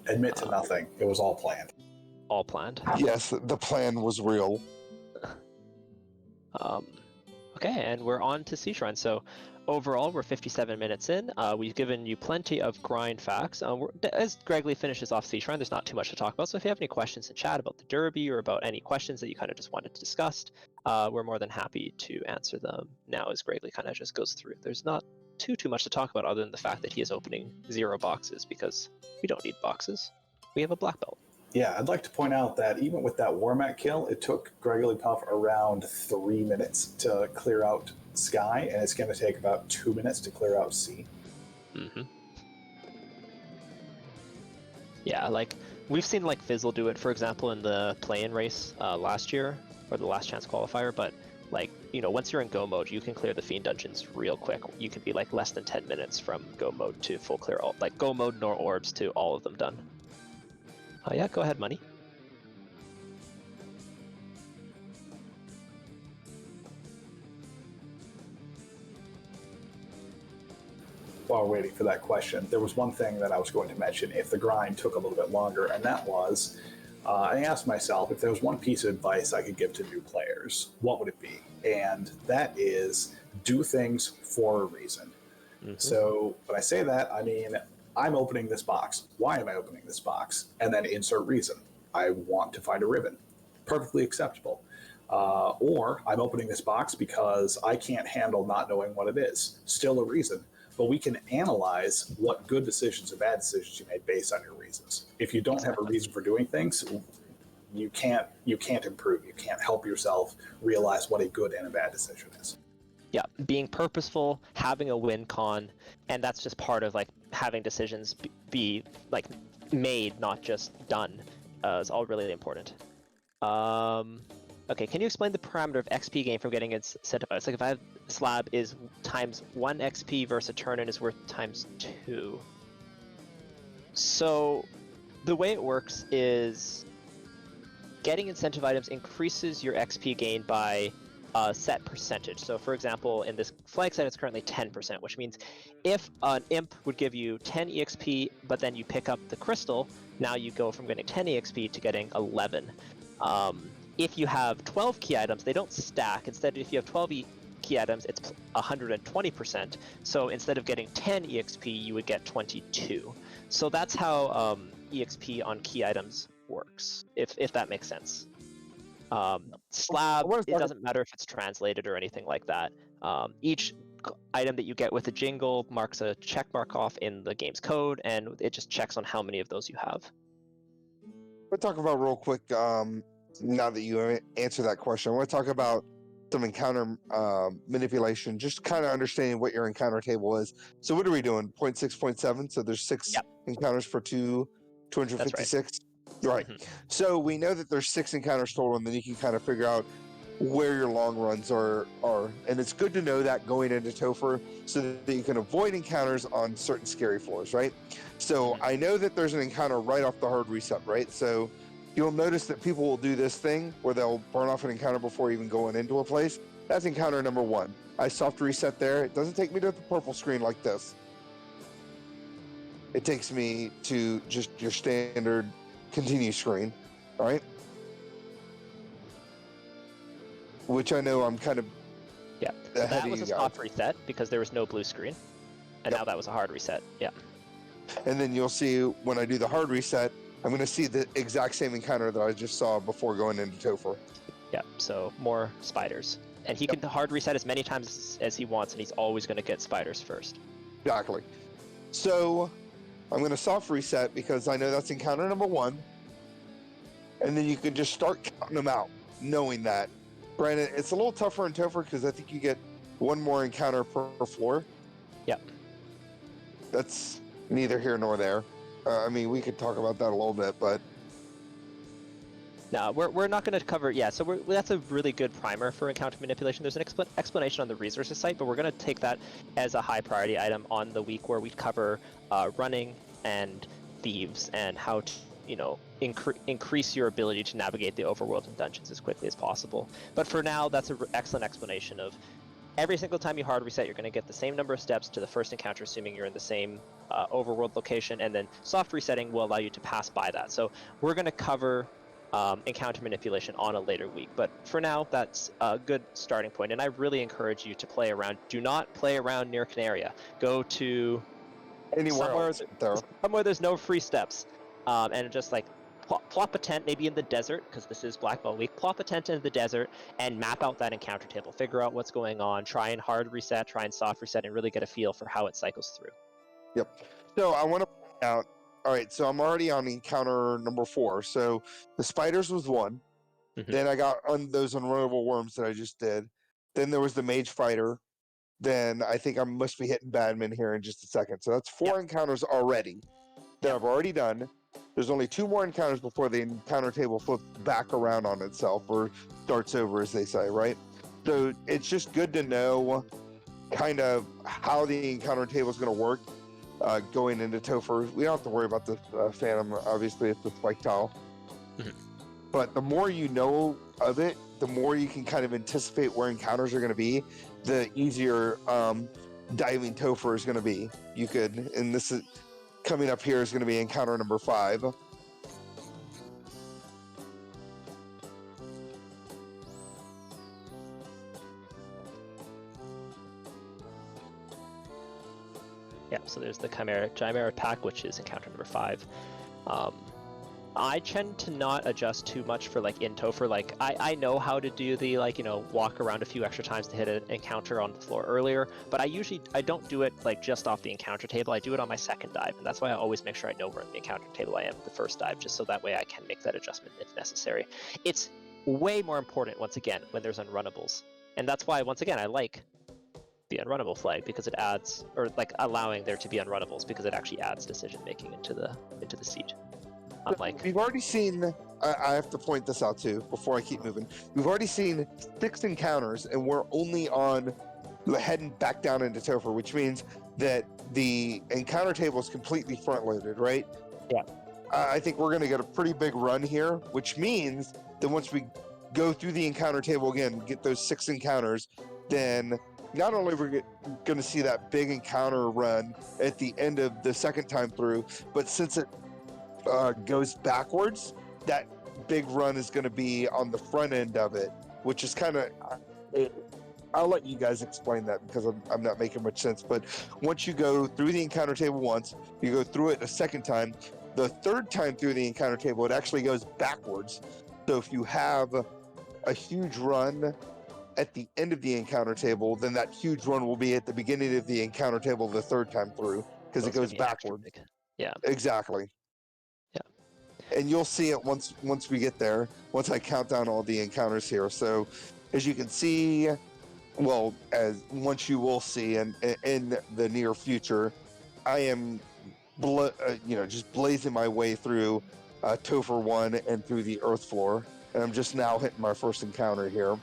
Admit to nothing. It was all planned. All planned. Yes, the plan was real. Okay, and we're on to Sea Shrine. So overall, we're 57 minutes in. We've given you plenty of grind facts. As Gregley finishes off Sea Shrine, there's not too much to talk about. So if you have any questions in chat about the Derby or about any questions that you kind of just wanted to discuss, we're more than happy to answer them now as Gregley kind of just goes through. There's not too much to talk about other than the fact that he is opening 0 boxes because we don't need boxes. We have a black belt. Yeah, I'd like to point out that even with that Warmech kill, it took Gregory Puff around 3 minutes to clear out Sky, and it's going to take about 2 minutes to clear out Sea. Yeah, like we've seen like Fizzle do it, for example, in the play-in race last year, or the last chance qualifier, but like, once you're in go mode, you can clear the Fiend dungeons real quick. You can be like less than 10 minutes from go mode to full clear, like go mode nor orbs to all of them done. Yeah, go ahead, Money. While we're waiting for that question, there was one thing that I was going to mention if the grind took a little bit longer, and that was, I asked myself if there was one piece of advice I could give to new players, what would it be? And that is, do things for a reason. So when I say that, I mean, I'm opening this box. Why am I opening this box? And then insert reason. I want to find a ribbon. Perfectly acceptable. Or I'm opening this box because I can't handle not knowing what it is. Still a reason. But we can analyze what good decisions and bad decisions you made based on your reasons. If you don't have a reason for doing things, you can't improve. You can't help yourself realize what a good and a bad decision is. Yeah, being purposeful, having a win con, and that's just part of like having decisions be like made, not just done, is all really important. Okay, can you explain the parameter of XP gain from getting incentivized? Like if I have slab is times 1 XP versus a turn-in is worth times 2. So the way it works is getting incentive items increases your XP gain by set percentage. So for example, in this flag set, it's currently 10%, which means if an imp would give you 10 EXP, but then you pick up the crystal, now you go from getting 10 EXP to getting 11. If you have 12 key items, they don't stack. Instead, if you have 12 key items, it's 120%. So instead of getting 10 EXP, you would get 22. So that's how EXP on key items works, if that makes sense. Slab, it doesn't matter if it's translated or anything like that. Each item that you get with a jingle marks a check mark off in the game's code, and it just checks on how many of those you have. We'll talk about real quick, now that you answer that question, I want to talk about some encounter manipulation, just kind of understanding what your encounter table is. So what are we doing? 0.6, 0.7? So there's 6 encounters for 256? Right. Mm-hmm. So we know that there's 6 encounters total, and then you can kind of figure out where your long runs are. And it's good to know that going into Topher so that you can avoid encounters on certain scary floors, right? So I know that there's an encounter right off the hard reset, right? So you'll notice that people will do this thing where they'll burn off an encounter before even going into a place. That's encounter number 1. I soft reset there. It doesn't take me to the purple screen like this. It takes me to just your standard continue screen, all right? Which I know I'm kind of So that was a soft reset because there was no blue screen, and now that was a hard reset. And then you'll see when I do the hard reset, I'm going to see the exact same encounter that I just saw before going into Topher. So more spiders, and he can hard reset as many times as he wants, and he's always going to get spiders first. Exactly. So I'm going to soft reset because I know that's encounter number 1. And then you can just start counting them out, knowing that. Granted, it's a little tougher in Topher because I think you get 1 more encounter per floor. That's neither here nor there. I mean, we could talk about that a little bit, but... No, we're not going to cover... so that's a really good primer for encounter manipulation. There's an explanation on the resources site, but we're going to take that as a high priority item on the week where we cover running and thieves and how to, increase your ability to navigate the overworld and dungeons as quickly as possible. But for now, that's an excellent explanation of every single time you hard reset, you're going to get the same number of steps to the first encounter, assuming you're in the same overworld location, and then soft resetting will allow you to pass by that. So we're going to cover encounter manipulation on a later week, but for now, that's a good starting point, and I really encourage you to play around. Do not play around near Canaria. Go to somewhere there's no free steps, and just like plop a tent maybe in the desert, because this is Black Belt Week. Plop a tent in the desert and map out that encounter table. Figure out what's going on. Try and hard reset, try and soft reset, and really get a feel for how it cycles through. So I want to point out, all right, so I'm already on encounter number 4. So the spiders was 1. Then I got those unrunnable worms that I just did. Then there was the mage fighter. Then I think I must be hitting Badman here in just a second. So that's 4 encounters already that I've already done. There's only 2 more encounters before the encounter table flips back around on itself, or starts over, as they say, right? So it's just good to know kind of how the encounter table is going to work going into Topher. We don't have to worry about the Phantom. Obviously, it's the spike tile. But the more you know of it, the more you can kind of anticipate where encounters are going to be, the easier diving Topher is going to be. You could, and this is coming up here, is going to be encounter number 5. So there's the Chimera pack, which is encounter number 5. I tend to not adjust too much for in Topher. I know how to do the walk around a few extra times to hit an encounter on the floor earlier, but I don't do it just off the encounter table. I do it on my second dive, and that's why I always make sure I know where in the encounter table I am the first dive, just so that way I can make that adjustment if necessary. It's way more important, once again, when there's unrunnables, and that's why, once again, I like the unrunnable flag, because it adds, or allowing there to be unrunnables, because it actually adds decision making into the siege. We've already seen, I have to point this out too before I keep moving. We've already seen 6 encounters, and we're only on heading back down into Topher, which means that the encounter table is completely front loaded, right? Yeah. I think we're going to get a pretty big run here, which means that once we go through the encounter table again, get those 6 encounters, then not only we're going to see that big encounter run at the end of the second time through, but since it goes backwards, that big run is going to be on the front end of it, which is kind of... I'll let you guys explain that because I'm not making much sense. But once you go through the encounter table once, you go through it a second time. The third time through the encounter table, it actually goes backwards. So if you have a huge run at the end of the encounter table, then that huge run will be at the beginning of the encounter table the third time through because it goes backwards. Yeah. Exactly. Yeah. And you'll see it once we get there, once I count down all the encounters here. So as you can see, well, as once you will see in the near future, I am just blazing my way through Topher 1 and through the Earth floor, and I'm just now hitting my first encounter here.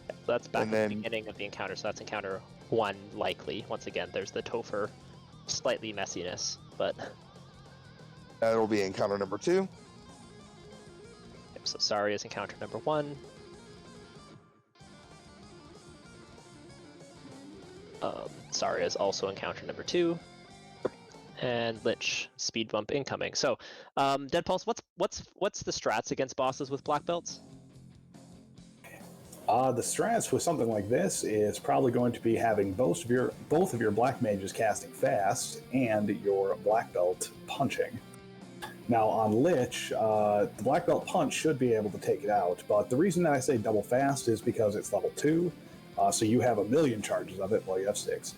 So that's back at the beginning of the encounter, so that's encounter 1 likely. Once again, there's the Topher slightly messiness, but... That'll be encounter number 2. Yep, so sorry is encounter number 1. Sorry is also encounter number 2. And Lich speed bump incoming. So, Dead Pulse, what's the strats against bosses with black belts? The strats with something like this is probably going to be having both of your black mages casting fast and your black belt punching. Now on Lich, the black belt punch should be able to take it out, but the reason that I say double fast is because it's level 2, so you have 1,000,000 charges of it while you have 6.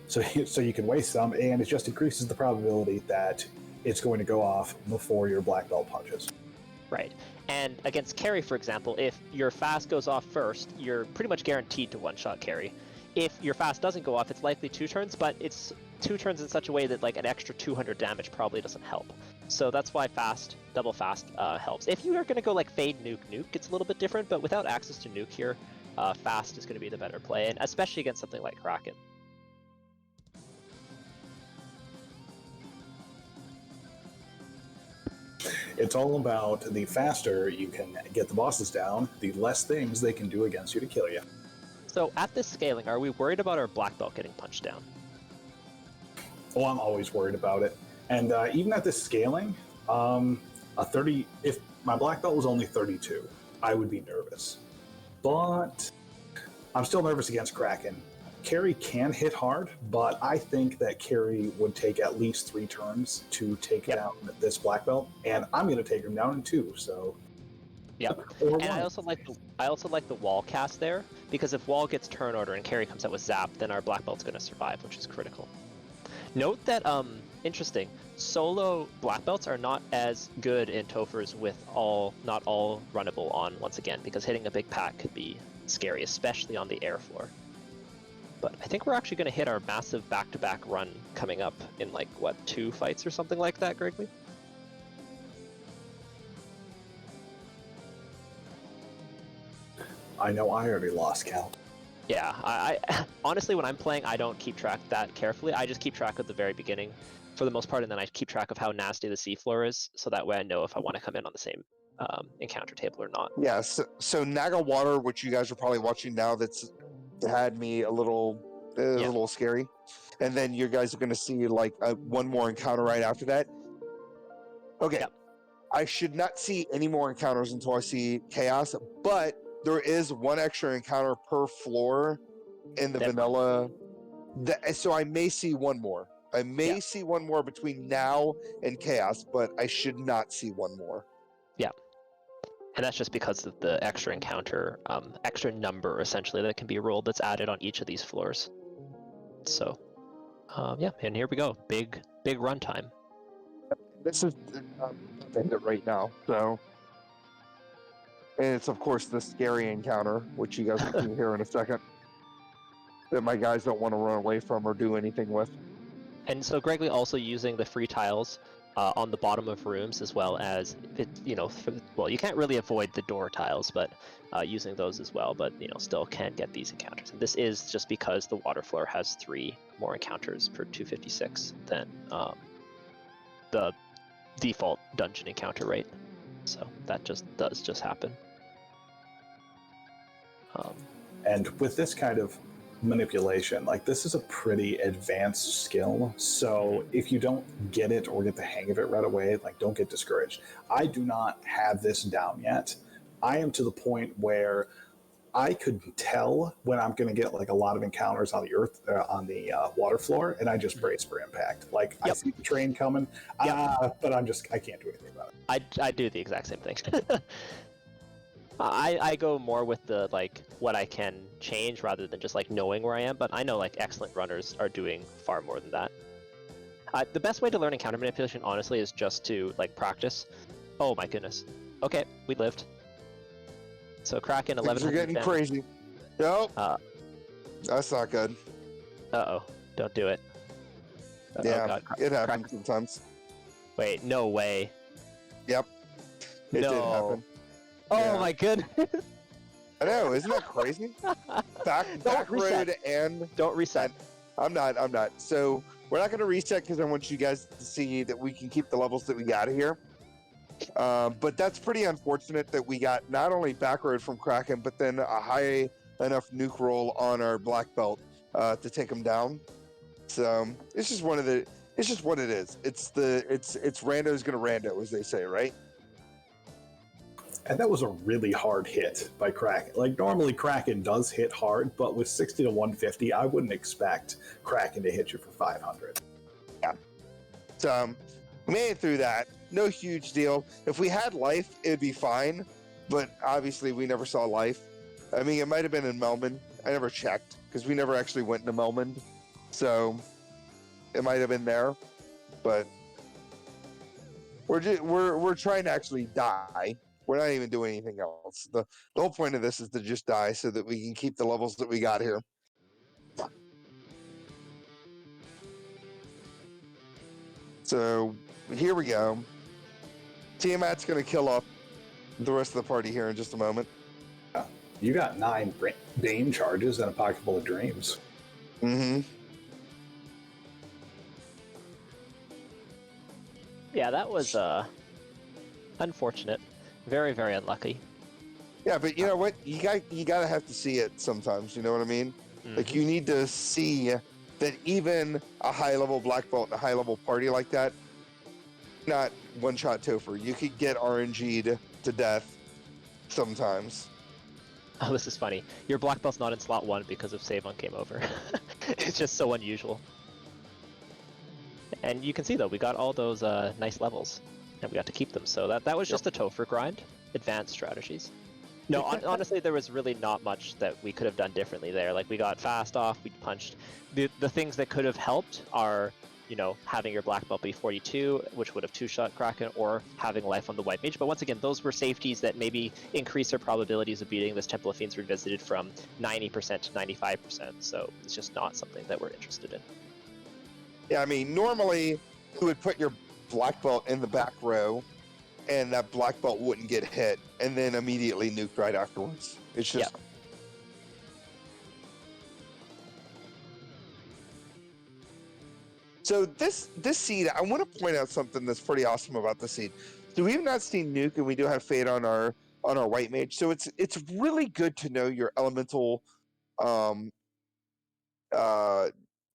So you can waste some, and it just increases the probability that it's going to go off before your black belt punches. Right. And against carry, for example, if your fast goes off first, you're pretty much guaranteed to one-shot carry. If your fast doesn't go off, it's likely 2 turns, but it's 2 turns in such a way that like an extra 200 damage probably doesn't help. So that's why double fast helps. If you are going to go like fade nuke, it's a little bit different, but without access to nuke here, fast is going to be the better play, and especially against something like Kraken. It's all about the faster you can get the bosses down, the less things they can do against you to kill you. So at this scaling, are we worried about our black belt getting punched down? Oh, I'm always worried about it. And even at this scaling, if my black belt was only 32, I would be nervous. But I'm still nervous against Kraken. Carry can hit hard, but I think that Carry would take at least 3 turns to take down this black belt, and I'm going to take him down in 2. So, yeah. And I also like the wall cast there, because if wall gets turn order and Carry comes out with zap, then our black belt's going to survive, which is critical. Note that interesting. Solo black belts are not as good in Tophers with not all runnable on once again, because hitting a big pack could be scary, especially on the air floor. But I think we're actually going to hit our massive back-to-back run coming up in, 2 fights or something like that, Gregory? I know I already lost count. Yeah, I honestly, when I'm playing, I don't keep track that carefully. I just keep track of the very beginning for the most part, and then I keep track of how nasty the seafloor is, so that way I know if I want to come in on the same encounter table or not. Yeah, so Naga Water, which you guys are probably watching now, that's had me a little scary, and then you guys are going to see one more encounter right after that. Okay, yep. I should not see any more encounters until I see Chaos, but there is 1 extra encounter per floor in the vanilla, so I may see 1 more. I may see 1 more between now and Chaos, but I should not see 1 more. Yeah. And that's just because of the extra encounter, extra number, essentially, that can be rolled that's added on each of these floors. So, and here we go. Big runtime. This is it right now, so... And it's, of course, the scary encounter, which you guys will see here in a second, that my guys don't want to run away from or do anything with. And so Gregory also using the free tiles on the bottom of rooms, as well as, you can't really avoid the door tiles, but using those as well, but, still can get these encounters. And this is just because the water floor has 3 more encounters per 256 than the default dungeon encounter rate. So that does happen. Um, And with this kind of manipulation, like this is a pretty advanced skill. So if you don't get it or get the hang of it right away, like don't get discouraged. I do not have this down yet. I am to the point where I could tell when I'm going to get like a lot of encounters on the earth, on the water floor, and I just brace for impact. Like I Yep. see the train coming, but I can't do anything about it. I do the exact same thing. I go more with the like what I can change rather than just like knowing where I am. But I know like excellent runners are doing far more than that. The best way to learn encounter manipulation, honestly, is just to like practice. Oh my goodness. Okay, we lived. So Kraken 11. Things are getting crazy. Nope. That's not good. Uh-oh. Don't do it. Yeah, Oh God. it happens sometimes. Wait, no way. Yep. It did happen. Oh Yeah. my goodness. I know, isn't that crazy? Back reset. road and Don't reset. I'm not. So we're not going to reset because I want you guys to see that we can keep the levels that we got here. But that's pretty unfortunate that we got not only back road from Kraken, but then a high enough nuke roll on our black belt to take him down. So it's just what it is. It's rando's gonna rando, as they say, right? And that was a really hard hit by Kraken. Like normally Kraken does hit hard, but with 60 to 150, I wouldn't expect Kraken to hit you for 500. Yeah. So we made it through that. No huge deal. If we had life, it'd be fine. But obviously we never saw life. I mean, it might have been in Melman. I never checked because we never actually went into Melman. So it might have been there. But we're trying to actually die. We're not even doing anything else. The whole point of this is to just die so that we can keep the levels that we got here. So here we go. Tiamat's going to kill off the rest of the party here in just a moment. You got 9 Bane charges and a pocket full of dreams. Mm-hmm. Yeah, that was unfortunate. Very, very unlucky. Yeah, but you know what? You gotta have to see it sometimes. You know what I mean? Mm-hmm. Like you need to see that even a high level black belt and a high level party like that, not one shot Topher. You could get RNG'd to death sometimes. Oh, this is funny. Your black belt's not in slot 1 because of Save on Game Over. It's just so unusual. And you can see though, we got all those nice levels, and we got to keep them. So that was just a Topher grind, advanced strategies. No, honestly, there was really not much that we could have done differently there. Like we got fast off, we punched. The things that could have helped are, you know, having your black belt be 42, which would have 2-shot Kraken, or having life on the white mage. But once again, those were safeties that maybe increase our probabilities of beating this Temple of Fiends Revisited from 90% to 95%. So it's just not something that we're interested in. Yeah, I mean, normally you would put your black belt in the back row, and that black belt wouldn't get hit, and then immediately nuke right afterwards. It's just. Yep. So this seed, I want to point out something that's pretty awesome about the seed. So we have not seen nuke, and we do have fade on our white mage. So it's really good to know your elemental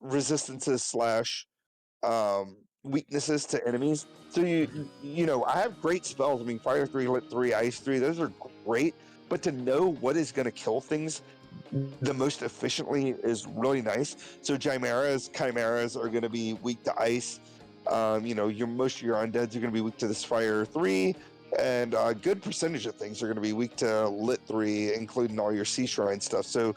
resistances / weaknesses to enemies. So you know, I have great spells. I mean, Fire 3, Lit 3, Ice 3, those are great. But to know what is going to kill things the most efficiently is really nice. So chimeras are going to be weak to ice. You know, most of your undeads are going to be weak to this Fire 3, and a good percentage of things are going to be weak to Lit 3, including all your Sea Shrine stuff. So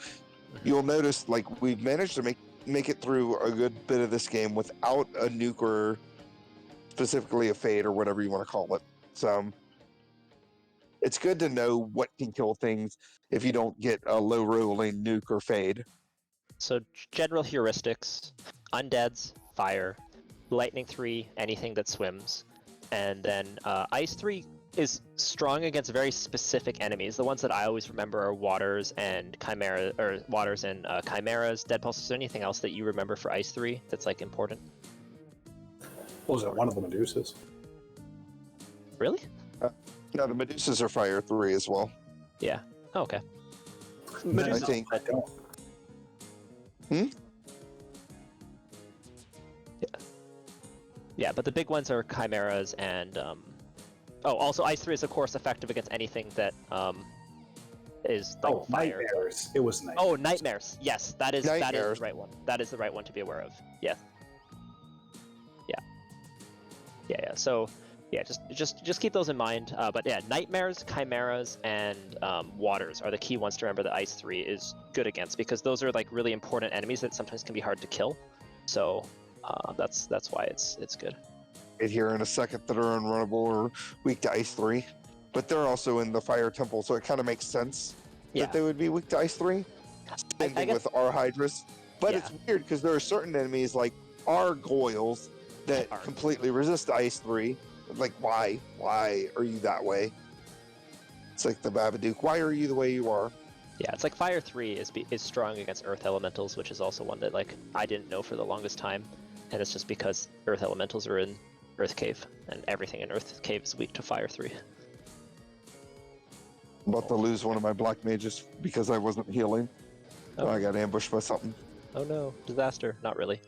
you'll notice, like, we've managed to make it through a good bit of this game without a nuke or specifically a fade or whatever you want to call it. So it's good to know what can kill things if you don't get a low rolling nuke or fade. So general heuristics: undeads, fire; lightning 3, anything that swims; and then ice 3 is strong against very specific enemies. The ones that I always remember are waters and chimeras, dead pulse. Is there anything else that you remember for ice 3 that's like important? What was it? One of the Medusas. Really? No, the Medusas are Fire 3 as well. Yeah. Oh, okay. Medusa's I think. I don't. Yeah, but the big ones are chimeras and oh, also Ice 3 is of course effective against anything that is like fire. Nightmares. It was nightmares. Oh, nightmares. Yes, that is Nightmares. the right one. That is the right one to be aware of. Yes. Yeah. So, yeah, just keep those in mind. But yeah, nightmares, chimeras, and waters are the key ones to remember that Ice 3 is good against, because those are like really important enemies that sometimes can be hard to kill. So that's why it's good. Right here in a second that are unrunnable or weak to Ice 3, but they're also in the Fire Temple, so it kind of makes sense that they would be weak to Ice 3. Same thing with our Hydras. But it's weird because there are certain enemies like our Goyles that completely resist Ice 3. Like, why? Why are you that way? It's like the Babadook. Why are you the way you are? Yeah, it's like Fire 3 is strong against Earth Elementals, which is also one that like I didn't know for the longest time. And it's just because Earth Elementals are in Earth Cave, and everything in Earth Cave is weak to Fire 3. I'm about to lose one of my Black Mages because I wasn't healing. Oh. I got ambushed by something. Oh no, disaster. Not really.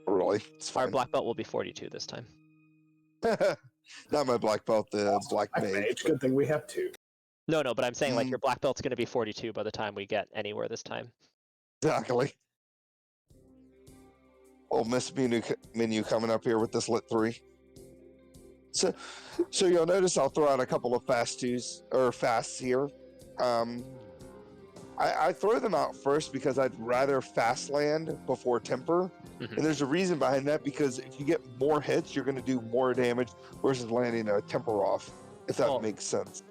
Really? It's fine. Our Black Belt will be 42 this time. Not my Black Belt, the Black Mage. Good thing we have two. No, but I'm saying like your Black Belt's going to be 42 by the time we get anywhere this time. Exactly. Old Miss menu coming up here with this Lit 3. So you'll notice I'll throw out a couple of fasts here. I throw them out first because I'd rather fast land before temper. Mm-hmm. And there's a reason behind that, because if you get more hits, you're going to do more damage versus landing a temper off, if that makes sense.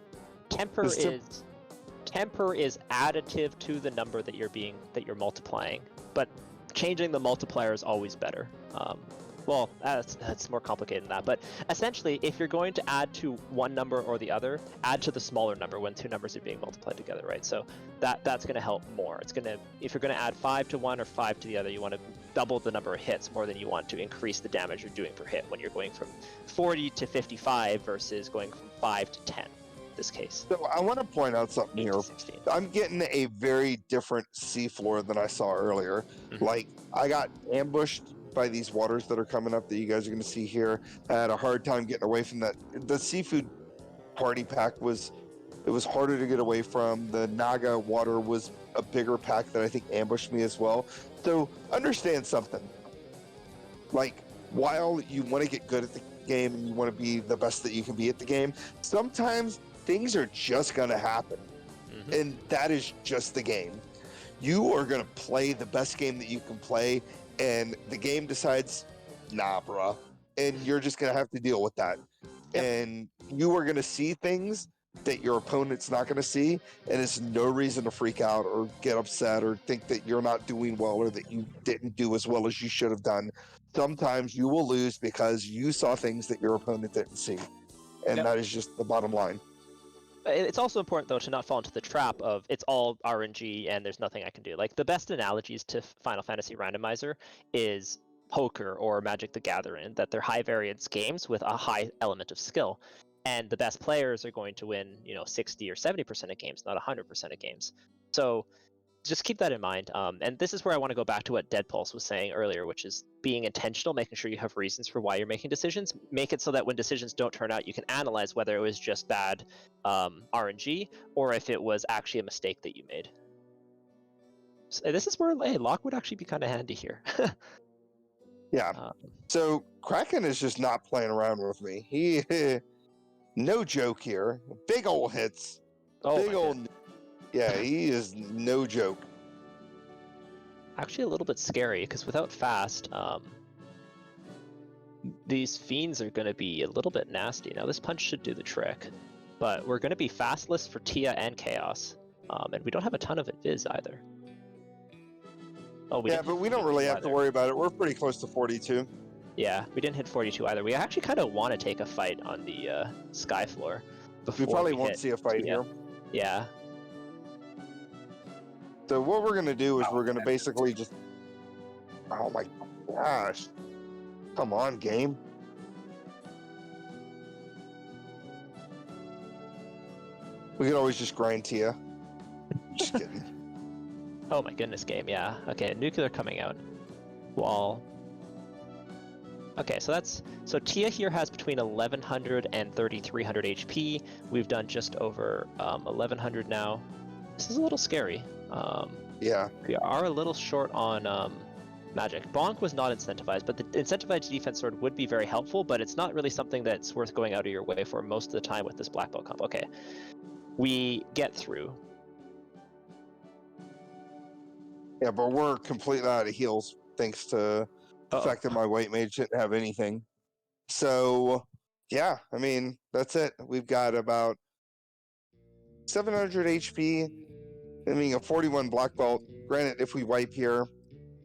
Temper is additive to the number that you're multiplying, but changing the multiplier is always better. Well, that's more complicated than that, but essentially, if you're going to add to one number or the other, add to the smaller number when two numbers are being multiplied together, right? So that's going to help more. If you're going to add 5 to one or 5 to the other, you want to double the number of hits more than you want to increase the damage you're doing per hit when you're going from 40 to 55 versus going from 5 to 10. This case. So I want to point out something here. I'm getting a very different seafloor than I saw earlier. Mm-hmm. Like, I got ambushed by these waters that are coming up that you guys are going to see here. I had a hard time getting away from that. The seafood party pack was harder to get away from. The Naga water was a bigger pack that I think ambushed me as well. So understand something. Like, while you want to get good at the game and you want to be the best that you can be at the game, sometimes things are just going to happen. Mm-hmm. And that is just the game. You are going to play the best game that you can play, and the game decides, nah, bruh. And you're just going to have to deal with that. Yep. And you are going to see things that your opponent's not going to see, and it's no reason to freak out or get upset or think that you're not doing well or that you didn't do as well as you should have done. Sometimes you will lose because you saw things that your opponent didn't see. And that is just the bottom line. It's also important, though, to not fall into the trap of it's all RNG and there's nothing I can do. Like, the best analogies to Final Fantasy Randomizer is poker or Magic the Gathering, that they're high variance games with a high element of skill. And the best players are going to win, 60 or 70% of games, not 100% of games. So just keep that in mind. And this is where I want to go back to what Dead Pulse was saying earlier, which is being intentional, making sure you have reasons for why you're making decisions. Make it so that when decisions don't turn out, you can analyze whether it was just bad RNG or if it was actually a mistake that you made. So this is where Locke would actually be kind of handy here. Yeah. So Kraken is just not playing around with me. He, no joke here. Big old hits. Big old. Yeah, he is no joke. Actually, a little bit scary because without fast, these fiends are going to be a little bit nasty. Now, this punch should do the trick, but we're going to be fastless for Tia and Chaos, and we don't have a ton of Invis either. Oh, but we don't really have to worry about it. We're pretty close to 42. Yeah, we didn't hit 42 either. We actually kind of want to take a fight on the sky floor. We probably won't see a fight here. Yeah. So what we're going to do is we're going to basically just... Oh my gosh. Come on, game. We could always just grind Tia. Just kidding. Oh my goodness, game, yeah. Okay, nuclear coming out. Wall. Okay, so Tia here has between 1100 and 3300 HP. We've done just over 1100 now. This is a little scary. Yeah. We are a little short on magic. Bonk was not incentivized, but the incentivized defense sword would be very helpful, but it's not really something that's worth going out of your way for most of the time with this black belt comp. Okay, we get through. Yeah, but we're completely out of heals thanks to the fact that my white mage didn't have anything. So, yeah, I mean, that's it. We've got about 700 HP, I mean, a 41 black belt. Granted, if we wipe here,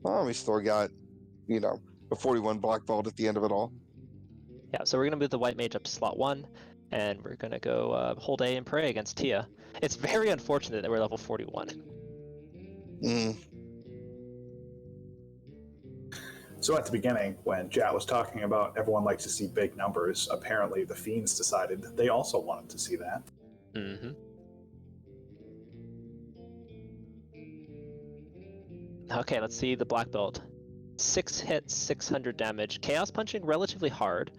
well, we still got, you know, a 41 black belt at the end of it all. Yeah, so we're going to move the white mage up to slot 1, and we're going to go whole day and pray against Tia. It's very unfortunate that we're level 41. So at the beginning, when Jat was talking about everyone likes to see big numbers, apparently the Fiends decided they also wanted to see that. Mm-hmm. Okay, let's see the black belt. 6 hits, 600 damage. Chaos punching relatively hard,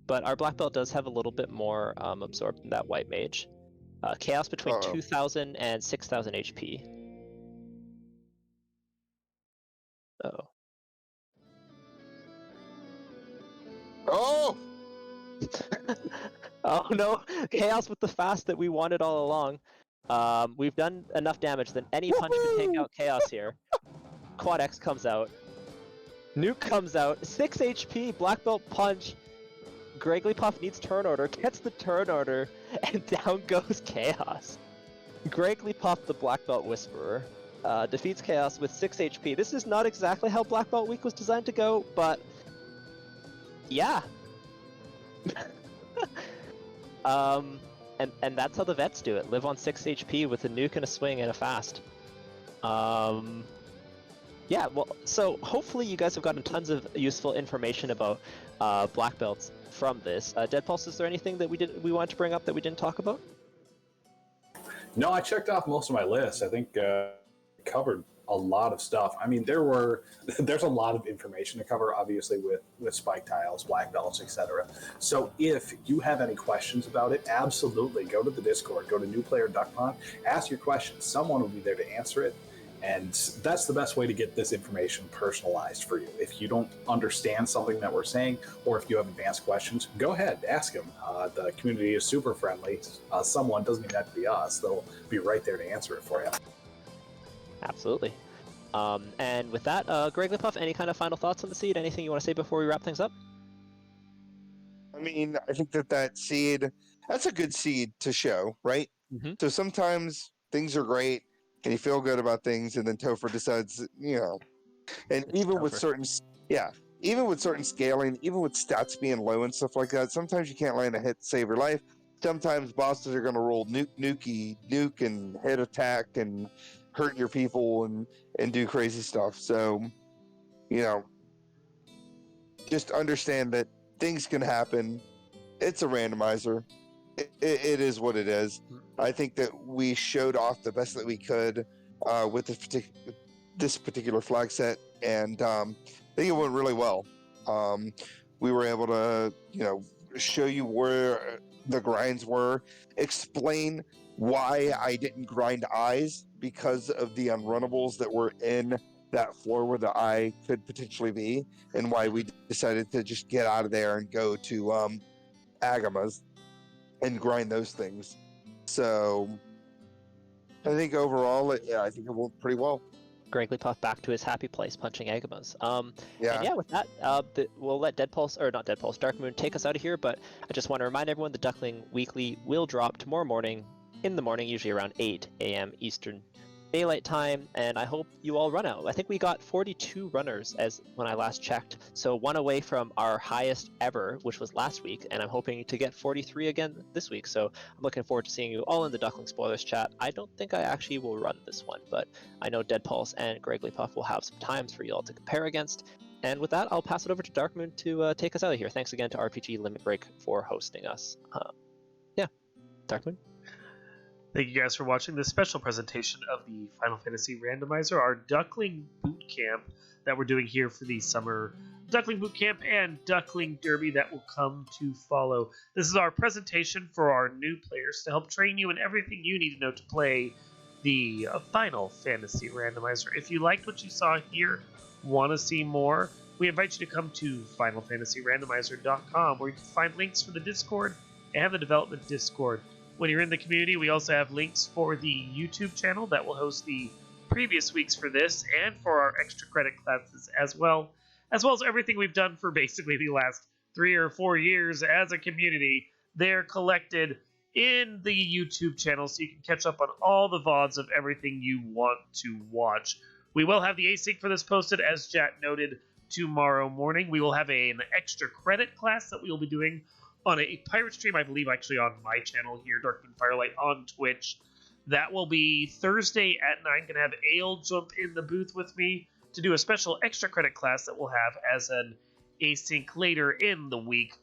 but our black belt does have a little bit more absorbed than that white mage. Chaos between 2,000 and 6,000 HP. Oh. Oh! Oh no! Chaos with the fast that we wanted all along. We've done enough damage that any punch could take out Chaos here. Quad X comes out. Nuke comes out. 6 HP, black belt punch. Gregglypuff needs turn order, gets the turn order, and down goes Chaos. Gregglypuff, the black belt whisperer, defeats Chaos with 6 HP. This is not exactly how Black Belt Week was designed to go, but yeah. And that's how the vets do it. Live on 6 HP with a nuke and a swing and a fast. Yeah, well, so hopefully you guys have gotten tons of useful information about black belts from this. Dead Pulse, is there anything that we wanted to bring up that we didn't talk about? No, I checked off most of my list. I think covered a lot of stuff. I mean, there's a lot of information to cover, obviously, with spike tiles, black belts, etc. So if you have any questions about it, absolutely go to the Discord, go to New Player Duck Pond, ask your questions. Someone will be there to answer it. And that's the best way to get this information personalized for you. If you don't understand something that we're saying, or if you have advanced questions, go ahead, ask them. The community is super friendly. Someone, doesn't even have to be us, they'll be right there to answer it for you. Absolutely. And with that, Gregglypuff, any kind of final thoughts on the seed? Anything you want to say before we wrap things up? I mean, I think that seed, that's a good seed to show, right? Mm-hmm. So sometimes things are great, and you feel good about things, and then Topher decides, and It's even Topher. with certain scaling, even with stats being low and stuff like that, sometimes you can't land a hit to save your life. Sometimes bosses are going to roll nuke and hit attack and hurt your people and do crazy stuff. So, just understand that things can happen. It's a randomizer. It is what it is. I think that we showed off the best that we could with this particular flag set, and I think it went really well. We were able to, show you where the grinds were, explain why I didn't grind eyes because of the unrunnables that were in that floor where the eye could potentially be, and why we decided to just get out of there and go to Agamas and grind those things. So I think overall, I think it went pretty well. Gregglypuff back to his happy place, punching Agamas. Yeah. And yeah, with that, we'll let Dark Moon take us out of here, but I just want to remind everyone the Duckling Weekly will drop tomorrow morning, in the morning, usually around 8 a.m. Eastern Daylight Time, and I hope you all run out. I think we got 42 runners as when I last checked, so one away from our highest ever, which was last week, and I'm hoping to get 43 again this week, so I'm looking forward to seeing you all in the Duckling Spoilers chat. I don't think I actually will run this one, but I know Dead Pulse and Gregglypuff will have some times for you all to compare against, and with that, I'll pass it over to Darkmoon to take us out of here. Thanks again to RPG Limit Break for hosting us. Darkmoon? Thank you guys for watching this special presentation of the Final Fantasy Randomizer, our Duckling Boot Camp that we're doing here for the summer Duckling Boot Camp and Duckling Derby that will come to follow. This is our presentation for our new players to help train you in everything you need to know to play the Final Fantasy Randomizer. If you liked what you saw here, want to see more, we invite you to come to FinalFantasyRandomizer.com where you can find links for the Discord and the development Discord. When you're in the community, we also have links for the YouTube channel that will host the previous weeks for this and for our extra credit classes as well as everything we've done for basically the last 3 or 4 years as a community. They're collected in the YouTube channel so you can catch up on all the VODs of everything you want to watch. We will have the async for this posted, as Jack noted, tomorrow morning. We will have an extra credit class that we will be doing on a pirate stream, I believe, actually on my channel here, Darkmoon Firelight, on Twitch. That will be Thursday at 9. Gonna have Ale jump in the booth with me to do a special extra credit class that we'll have as an async later in the week.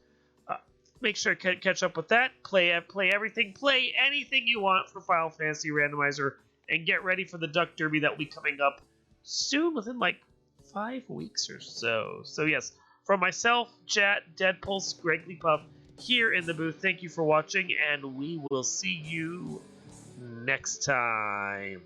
Make sure to catch up with that. Play everything. Play anything you want for Final Fantasy Randomizer, and get ready for the Duck Derby that will be coming up soon, within like 5 weeks or so. So yes, from myself, Chat, Deadpulse, Gregory Puff, here in the booth, thank you for watching, and we will see you next time.